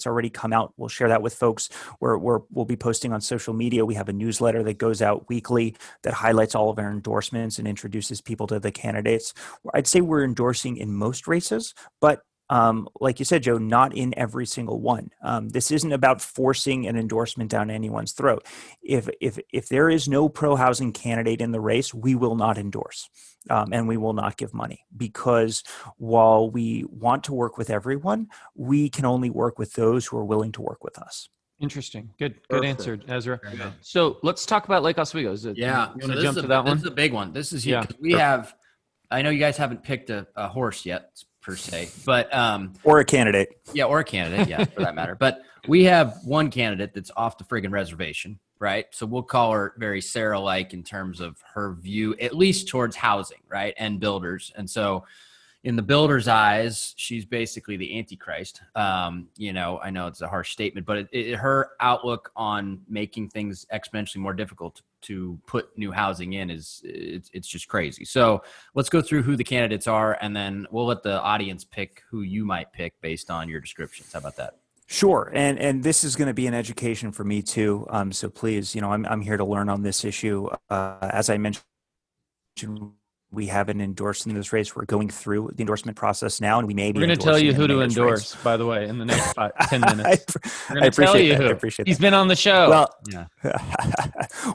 already come out. We'll share that with folks. We'll be posting on social media. We have a newsletter that goes out weekly that highlights all of our endorsements and introduces people to the candidates. I'd say we're endorsing in most races, but like you said, Joe, not in every single one. This isn't about forcing an endorsement down anyone's throat. If there is no pro-housing candidate in the race, we will not endorse. And we will not give money, because while we want to work with everyone, we can only work with those who are willing to work with us. Interesting. Good answer, Ezra. Yeah. So let's talk about Lake Oswego. Yeah. You want to jump to that one? This is a big one. This is huge. Yeah. We have, I know you guys haven't picked a horse yet per se, but or a candidate. Yeah, or a candidate, yeah, for that matter. But we have one candidate that's off the friggin' reservation, right? So we'll call her very Sarah-like in terms of her view, at least towards housing, right, and builders. And so in the builder's eyes, she's basically the Antichrist. You know, I know it's a harsh statement, but her outlook on making things exponentially more difficult to put new housing in it's just crazy. So let's go through who the candidates are, and then we'll let the audience pick who you might pick based on your descriptions. How about that? Sure, and this is going to be an education for me too. So please, you know, I'm here to learn on this issue. As I mentioned, we haven't endorsed in this race. We're going through the endorsement process now, and we may be. We're going to tell you who to endorse, by the way, in the next 10 minutes. We're going to tell you who. I appreciate that. He's been on the show. Well, yeah.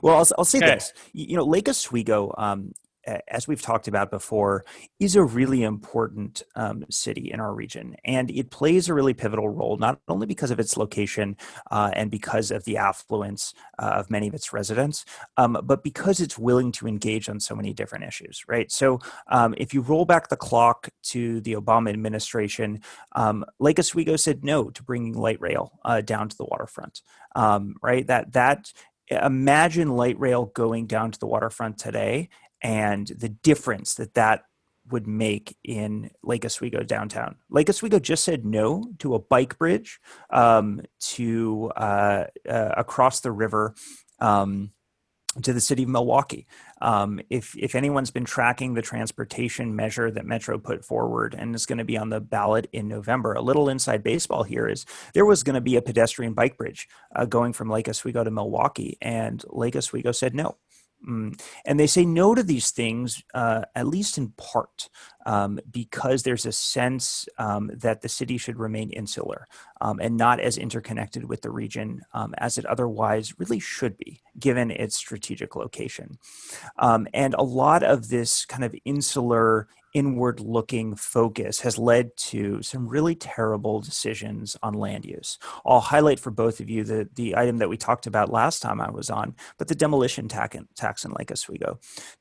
Well, I'll say this. You know, Lake Oswego, as we've talked about before, is a really important city in our region. And it plays a really pivotal role, not only because of its location and because of the affluence of many of its residents, but because it's willing to engage on so many different issues, right? So if you roll back the clock to the Obama administration, Lake Oswego said no to bringing light rail down to the waterfront, right? Imagine light rail going down to the waterfrent today, and the difference that would make in Lake Oswego downtown. Lake Oswego just said no to a bike bridge to across the river to the city of Milwaukee. If anyone's been tracking the transportation measure that Metro put forward, and is going to be on the ballot in November, a little inside baseball here is there was going to be a pedestrian bike bridge going from Lake Oswego to Milwaukee, and Lake Oswego said no. And they say no to these things, at least in part, because there's a sense that the city should remain insular and not as interconnected with the region as it otherwise really should be, given its strategic location. And a lot of this kind of insular, inward-looking focus has led to some really terrible decisions on land use. I'll highlight for both of you the item that we talked about last time I was on, but the demolition tax in Lake Oswego,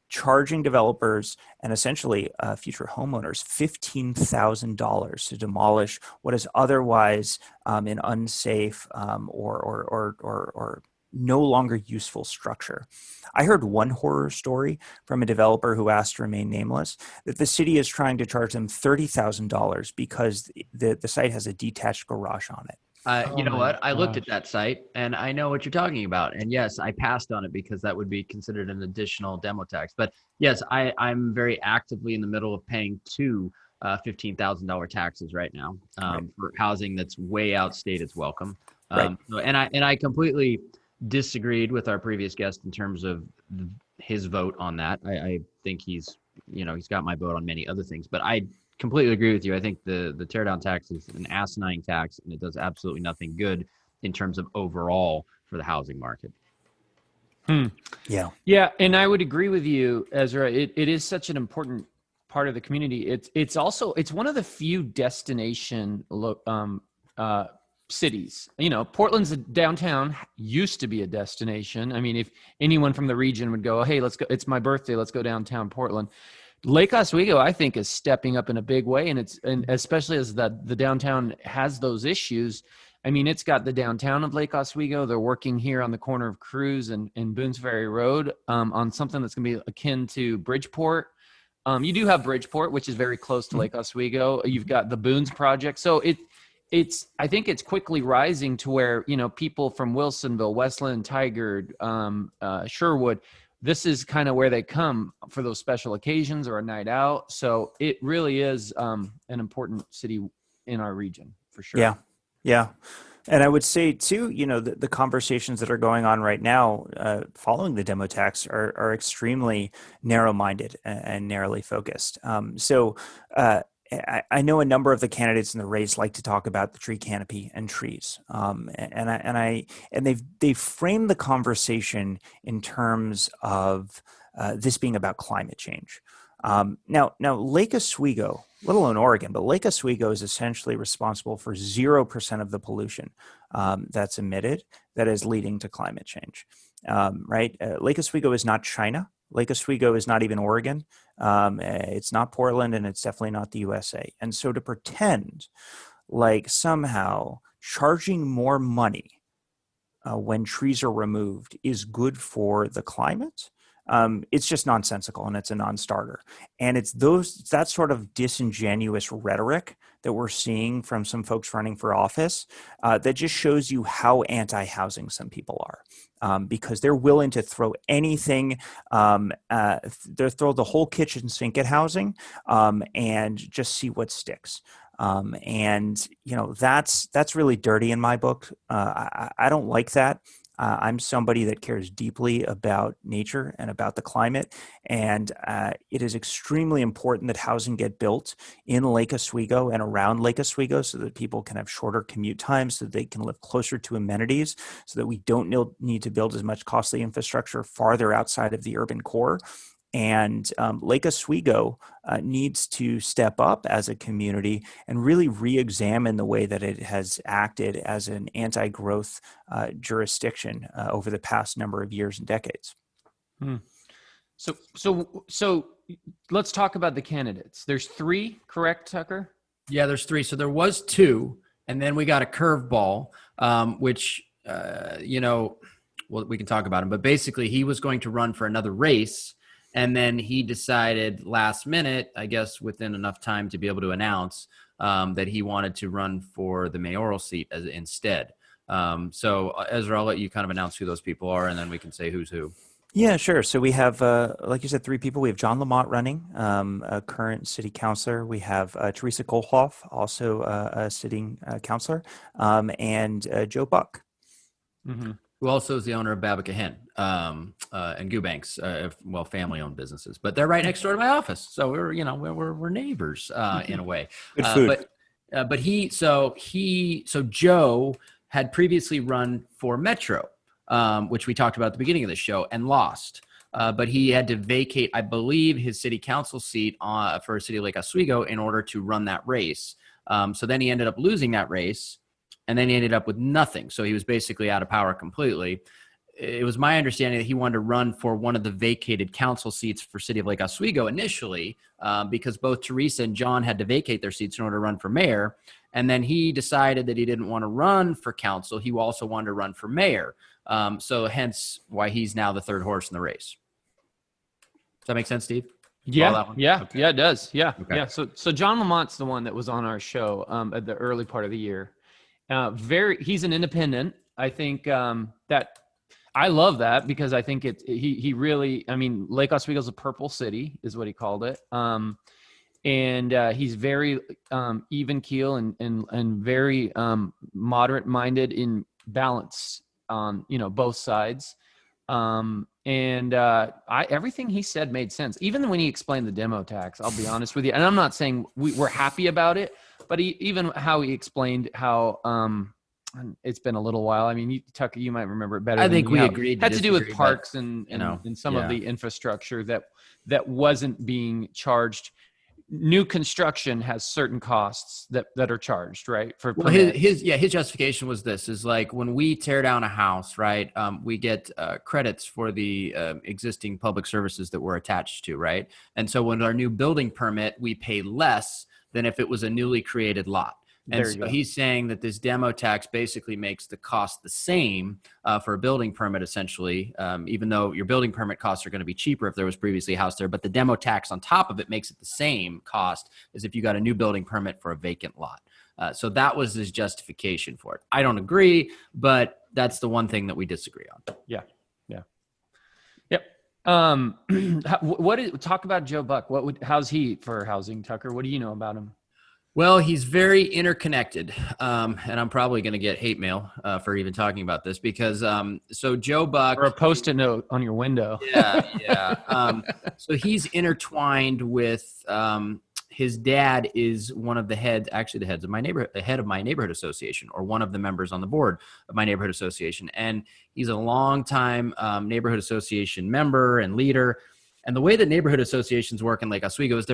charging developers and essentially future homeowners $15,000 to demolish what is otherwise an unsafe or no longer useful structure. I heard one horror story from a developer who asked to remain nameless, that the city is trying to charge them $30,000 because the site has a detached garage on it. You know what? I looked at that site and I know what you're talking about. And yes, I passed on it because that would be considered an additional demo tax. But yes, I'm very actively in the middle of paying two $15,000 taxes right now for housing that's way outstayed its welcome. Right. And I completely disagreed with our previous guest in terms of his vote on that. I think he's got my vote on many other things, but I completely agree with you. I think the teardown tax is an asinine tax, and it does absolutely nothing good in terms of overall for the housing market. Yeah. Yeah, and I would agree with you, Ezra. It is such an important part of the community. It's also one of the few destination cities. Portland's downtown used to be a destination. I mean, if anyone from the region would go, hey, let's go, it's my birthday, let's go downtown Portland. Lake Oswego, I think, is stepping up in a big way, and especially as the downtown has those issues. I mean, it's got the downtown of Lake Oswego. They're working here on the corner of Cruz and Boones Ferry Road on something that's going to be akin to Bridgeport. You do have Bridgeport, which is very close to Lake Oswego. You've got the Boones project. So I think it's quickly rising to where, people from Wilsonville, Westland, Tigard, Sherwood, this is kind of where they come for those special occasions or a night out. So it really is an important city in our region for sure. Yeah. Yeah. And I would say too, the conversations that are going on right now following the demo tax are extremely narrow-minded and narrowly focused. I know a number of the candidates in the race like to talk about the tree canopy and trees, and they've framed the conversation in terms of this being about climate change. Now Lake Oswego, let alone Oregon, but Lake Oswego is essentially responsible for 0% of the pollution that's emitted that is leading to climate change. Right? Lake Oswego is not China. Lake Oswego is not even Oregon. It's not Portland, and it's definitely not the USA. And so to pretend like somehow charging more money when trees are removed is good for the climate, it's just nonsensical, and it's a non-starter. And it's that sort of disingenuous rhetoric that we're seeing from some folks running for office that just shows you how anti-housing some people are, because they're willing to throw anything, they throw the whole kitchen sink at housing and just see what sticks. And that's really dirty in my book. I don't like that. I'm somebody that cares deeply about nature and about the climate, and it is extremely important that housing get built in Lake Oswego and around Lake Oswego so that people can have shorter commute times, so that they can live closer to amenities, so that we don't need to build as much costly infrastructure farther outside of the urban core. And Lake Oswego needs to step up as a community and really re-examine the way that it has acted as an anti-growth jurisdiction over the past number of years and decades. So let's talk about the candidates. There's 3, correct, Tucker? Yeah, there's 3. So there was 2, and then we got a curveball, which we can talk about him. But basically, he was going to run for another race. And then he decided last minute, I guess within enough time to be able to announce that he wanted to run for the mayoral seat instead. So Ezra, I'll let you kind of announce who those people are, and then we can say who's who. Yeah, sure. So we have, like you said, 3 people. We have John Lamont running, a current city councilor. We have Teresa Kohlhoff, also a sitting councilor, and Joe Buck. Mm-hmm. Who also is the owner of Babica Hen and Goobanks, family-owned businesses. But they're right next door to my office, so we're neighbors in a way. Good food. So Joe had previously run for Metro, which we talked about at the beginning of the show, and lost. But he had to vacate, I believe, his city council seat for City of Lake Oswego in order to run that race. So then he ended up losing that race. And then he ended up with nothing. So he was basically out of power completely. It was my understanding that he wanted to run for one of the vacated council seats for City of Lake Oswego initially, because both Teresa and John had to vacate their seats in order to run for mayor. And then he decided that he didn't want to run for council. He also wanted to run for mayor. So hence why he's now the 3rd horse in the race. Does that make sense, Steve? Yeah, Okay. Yeah, it does. Yeah, okay. Yeah. So John Lamont's the one that was on our show at the early part of the year. He's an independent. I think that I love that because I think he really, I mean, Lake Oswego's a purple city is what he called it. And he's very even keel and very moderate minded in balance on, both sides. Everything he said made sense. Even when he explained the demo tax, I'll be honest with you. And I'm not saying we're happy about it, but even how he explained how, it's been a little while. I mean, Tucker, you might remember it better. I think we agreed. Had to do with parks and some of yeah. the infrastructure that wasn't being charged. New construction has certain costs that are charged, right? Well, his justification was this: is like when we tear down a house, right? We get credits for the existing public services that we're attached to, right? And so when our new building permit, we pay less than if it was a newly created lot. And so he's saying that this demo tax basically makes the cost the same for a building permit, essentially, even though your building permit costs are going to be cheaper if there was previously a house there. But the demo tax on top of it makes it the same cost as if you got a new building permit for a vacant lot. So that was his justification for it. I don't agree, but that's the one thing that we disagree on. Yeah. Yep. Talk about Joe Buck. How's he for housing, Tucker? What do you know about him? Well, he's very interconnected, and I'm probably going to get hate mail for even talking about this because so Joe Buck, or a Post-it note on your window. Yeah. So he's intertwined with his dad is one of the heads, actually the head of my neighborhood association, or one of the members on the board of my neighborhood association, and he's a longtime neighborhood association member and leader. And the way that neighborhood associations work in Lake Oswego is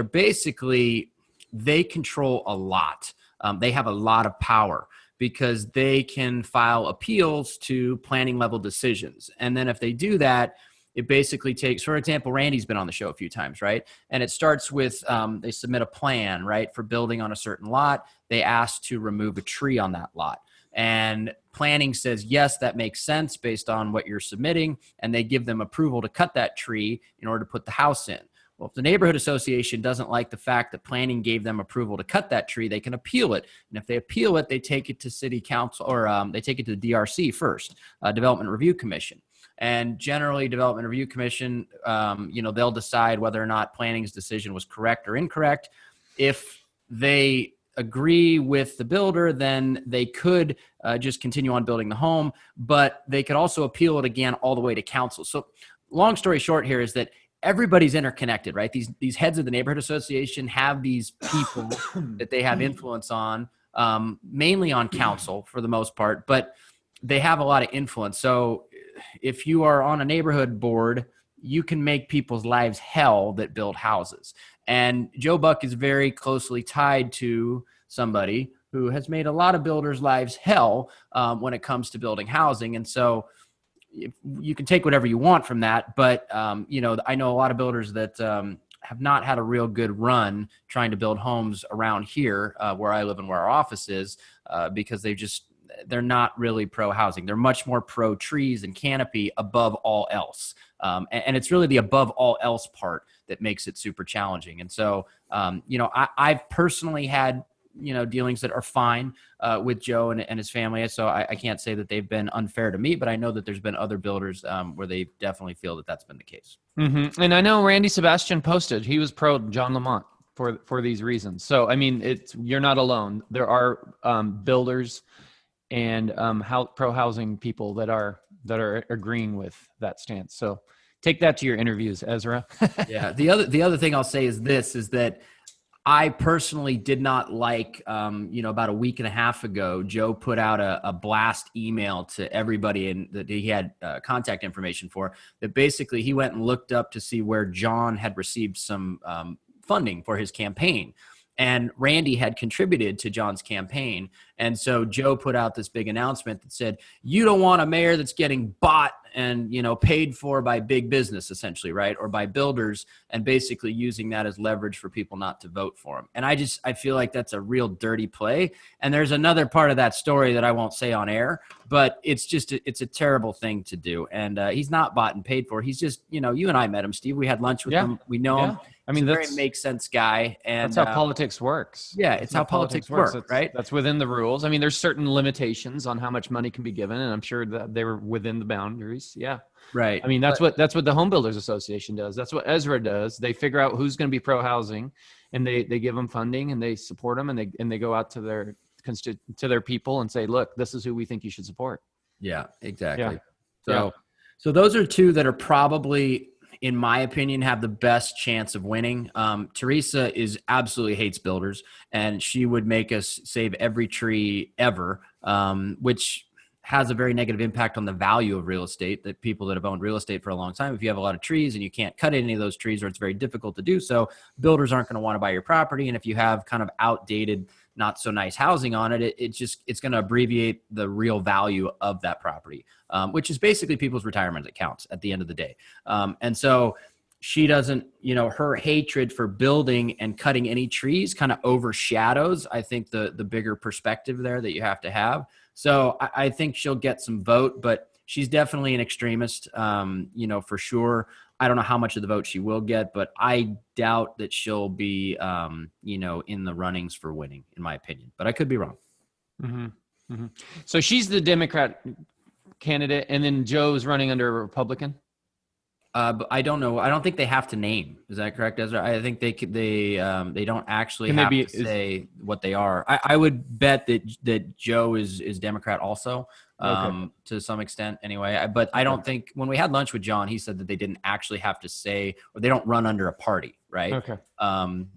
they control a lot. They have a lot of power because they can file appeals to planning level decisions. And then if they do that, it basically takes, for example, Randy's been on the show a few times, right? And it starts with they submit a plan, right, for building on a certain lot. They ask to remove a tree on that lot. And planning says, yes, that makes sense based on what you're submitting. And they give them approval to cut that tree in order to put the house in. Well, if the neighborhood association doesn't like the fact that planning gave them approval to cut that tree, they can appeal it. And if they appeal it, they take it to city council, or they take it to the DRC first, Development Review Commission. And generally, Development Review Commission, they'll decide whether or not planning's decision was correct or incorrect. If they agree with the builder, then they could just continue on building the home, but they could also appeal it again all the way to council. So long story short here is that everybody's interconnected, right? These heads of the neighborhood association have these people that they have influence on, mainly on council for the most part, but they have a lot of influence. So if you are on a neighborhood board, you can make people's lives hell that build houses. And Joe Buck is very closely tied to somebody who has made a lot of builders' lives hell when it comes to building housing. And so you can take whatever you want from that, but I know a lot of builders that have not had a real good run trying to build homes around here where I live and where our office is because they're not really pro housing. They're much more pro trees and canopy above all else. And it's really the above all else part that makes it super challenging. And so, I've personally had dealings that are fine with Joe and his family. So I can't say that they've been unfair to me, but I know that there's been other builders where they definitely feel that that's been the case. Mm-hmm. And I know Randy Sebastian posted, he was pro John Lamont for these reasons. So, I mean, you're not alone. There are builders and pro housing people that are agreeing with that stance. So take that to your interviews, Ezra. Yeah. The other thing I'll say is that I personally did not like, about a week and a half ago, Joe put out a blast email to everybody and that he had contact information for, that basically he went and looked up to see where John had received some funding for his campaign. And Randy had contributed to John's campaign. And so Joe put out this big announcement that said, you don't want a mayor that's getting bought and, paid for by big business, essentially, right? Or by builders, and basically using that as leverage for people not to vote for him. And I feel like that's a real dirty play. And there's another part of that story that I won't say on air, but it's a terrible thing to do. And he's not bought and paid for. He's just, you and I met him, Steve. We had lunch with him. We know him. I mean, he's a very make sense guy. And that's how politics works. Yeah, it's how politics works, right? That's within the rules. I mean, there's certain limitations on how much money can be given, and I'm sure that they were within the boundaries. Yeah. Right. I mean, that's what the Home Builders Association does. That's what Ezra does. They figure out who's going to be pro housing, and they give them funding, and they support them, and they go out to their people and say, look, this is who we think you should support. Yeah, exactly. Yeah. So those are two that are probably, in my opinion, have the best chance of winning. Teresa absolutely hates builders, and she would make us save every tree ever, which has a very negative impact on the value of real estate. That people that have owned real estate for a long time, if you have a lot of trees and you can't cut any of those trees, or it's very difficult to do so, builders aren't going to want to buy your property. And if you have kind of outdated, not so nice housing on it, it's going to abbreviate the real value of that property, which is basically people's retirement accounts at the end of the day. And so she doesn't, her hatred for building and cutting any trees kind of overshadows, I think, the bigger perspective there that you have to have. So I think she'll get some vote, but she's definitely an extremist, for sure. I don't know how much of the vote she will get, but I doubt that she'll be, in the runnings for winning, in my opinion. But I could be wrong. Mm-hmm. Mm-hmm. So she's the Democrat candidate, and then Joe's running under a Republican? But I don't know. I don't think they have to name. Is that correct, Ezra? I think they don't actually have to say what they are. I would bet that Joe is Democrat also, to some extent anyway. But I don't think, when we had lunch with John, he said that they didn't actually have to say, or they don't run under a party, right? Okay.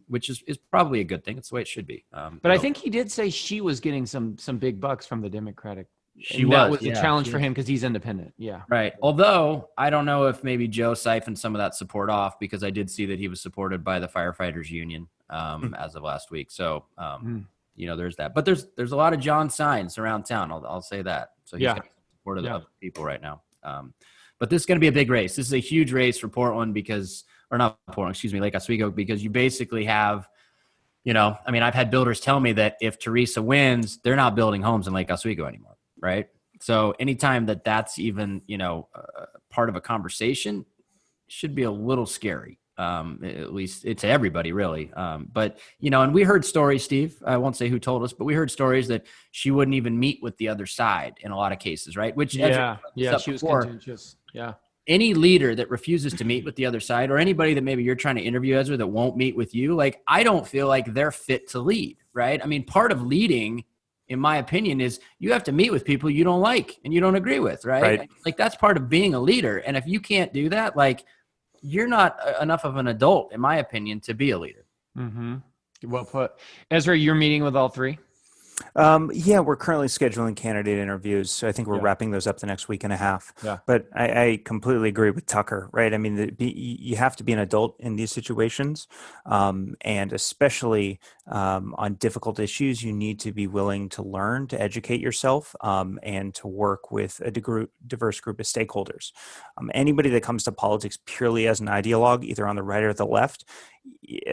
Which is probably a good thing. It's the way it should be. But I think he did say she was getting some big bucks from the Democratic. That was a challenge for him because he's independent. Yeah. Right. Although I don't know if maybe Joe siphoned some of that support off, because I did see that he was supported by the firefighters union as of last week. So, there's that. But there's a lot of John signs around town. I'll say that. So he's got support of the people right now. But this is going to be a big race. This is a huge race for Portland Lake Oswego, because you basically have, I've had builders tell me that if Teresa wins, they're not building homes in Lake Oswego anymore. Right. So anytime that's even, part of a conversation, should be a little scary, at least to everybody, really. But, and we heard stories, Steve, I won't say who told us, but we heard stories that she wouldn't even meet with the other side in a lot of cases. Right. Which, she was contentious. Yeah. Any leader that refuses to meet with the other side, or anybody that maybe you're trying to interview, Ezra, that won't meet with you, I don't feel like they're fit to lead. Right. I mean, part of leading, in my opinion, is you have to meet with people you don't like and you don't agree with, right? That's part of being a leader. And if you can't do that, you're not enough of an adult, in my opinion, to be a leader. Mm-hmm. Well put. Ezra, you're meeting with all three? We're currently scheduling candidate interviews. So I think we're wrapping those up the next week and a half. Yeah. But I completely agree with Tucker, right? I mean, you have to be an adult in these situations. And especially on difficult issues, you need to be willing to learn, to educate yourself, and to work with a diverse group of stakeholders. Anybody that comes to politics purely as an ideologue, either on the right or the left,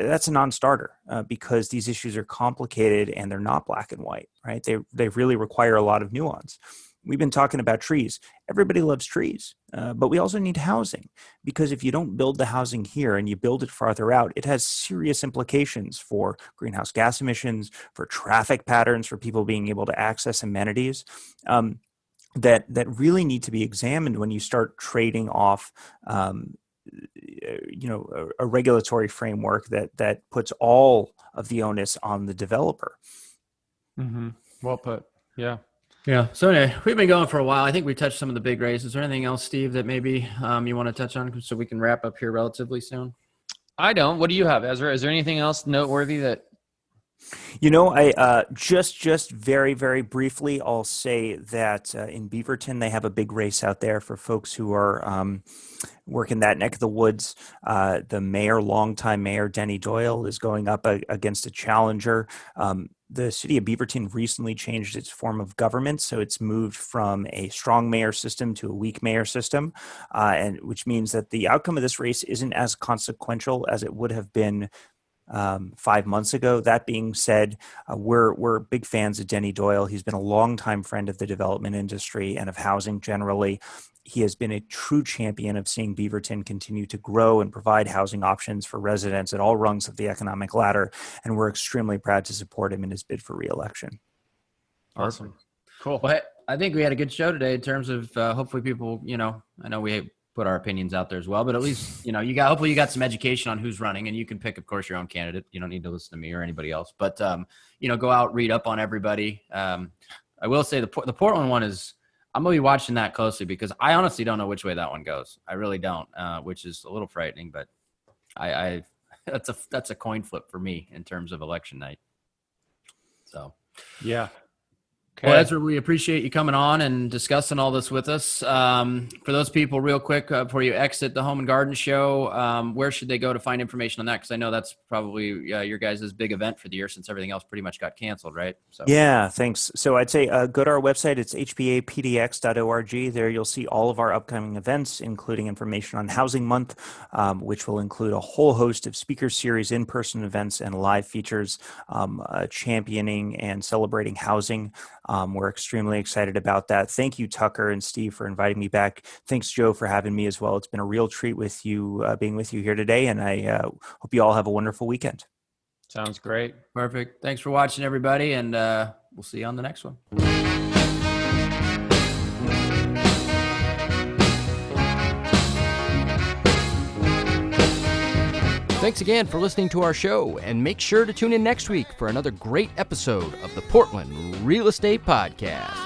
that's a non-starter, because these issues are complicated and they're not black and white, right? They really require a lot of nuance. We've been talking about trees. Everybody loves trees, but we also need housing, because if you don't build the housing here and you build it farther out, it has serious implications for greenhouse gas emissions, for traffic patterns, for people being able to access amenities. That really need to be examined when you start trading off a regulatory framework that puts all of the onus on the developer. Mm-hmm. Well put. Yeah. Yeah. So anyway, we've been going for a while. I think we touched some of the big races. Is there anything else, Steve, that maybe you want to touch on so we can wrap up here relatively soon? I don't. What do you have, Ezra? Is there anything else noteworthy that? I just very, very briefly, I'll say that in Beaverton, they have a big race out there for folks who are working that neck of the woods. The longtime mayor, Denny Doyle, is going up against a challenger. The city of Beaverton recently changed its form of government, so it's moved from a strong mayor system to a weak mayor system, and which means that the outcome of this race isn't as consequential as it would have been 5 months ago. That being said, we're big fans of Denny Doyle. He's been a longtime friend of the development industry and of housing generally. He has been a true champion of seeing Beaverton continue to grow and provide housing options for residents at all rungs of the economic ladder, and we're extremely proud to support him in his bid for re-election. Awesome. Cool. Well, I think we had a good show today in terms of hopefully people, I know we put our opinions out there as well, but at least, hopefully you got some education on who's running, and you can pick, of course, your own candidate. You don't need to listen to me or anybody else, but, go out, read up on everybody. I will say the Portland one is, I'm going to be watching that closely because I honestly don't know which way that one goes. I really don't, which is a little frightening, but I that's a coin flip for me in terms of election night. So, yeah. Okay. Well, Ezra, we appreciate you coming on and discussing all this with us. For those people, real quick, before you exit the Home and Garden Show, where should they go to find information on that? Because I know that's probably your guys' big event for the year since everything else pretty much got canceled, right? So. Yeah, thanks. So I'd say go to our website. It's hbapdx.org. There you'll see all of our upcoming events, including information on Housing Month, which will include a whole host of speaker series, in-person events, and live features championing and celebrating housing. We're extremely excited about that. Thank you, Tucker and Steve, for inviting me back. Thanks, Joe, for having me as well. It's been a real treat with you, being with you here today, and I hope you all have a wonderful weekend. Sounds great. Perfect. Thanks for watching, everybody, and we'll see you on the next one. Thanks again for listening to our show, and make sure to tune in next week for another great episode of the Portland Real Estate Podcast.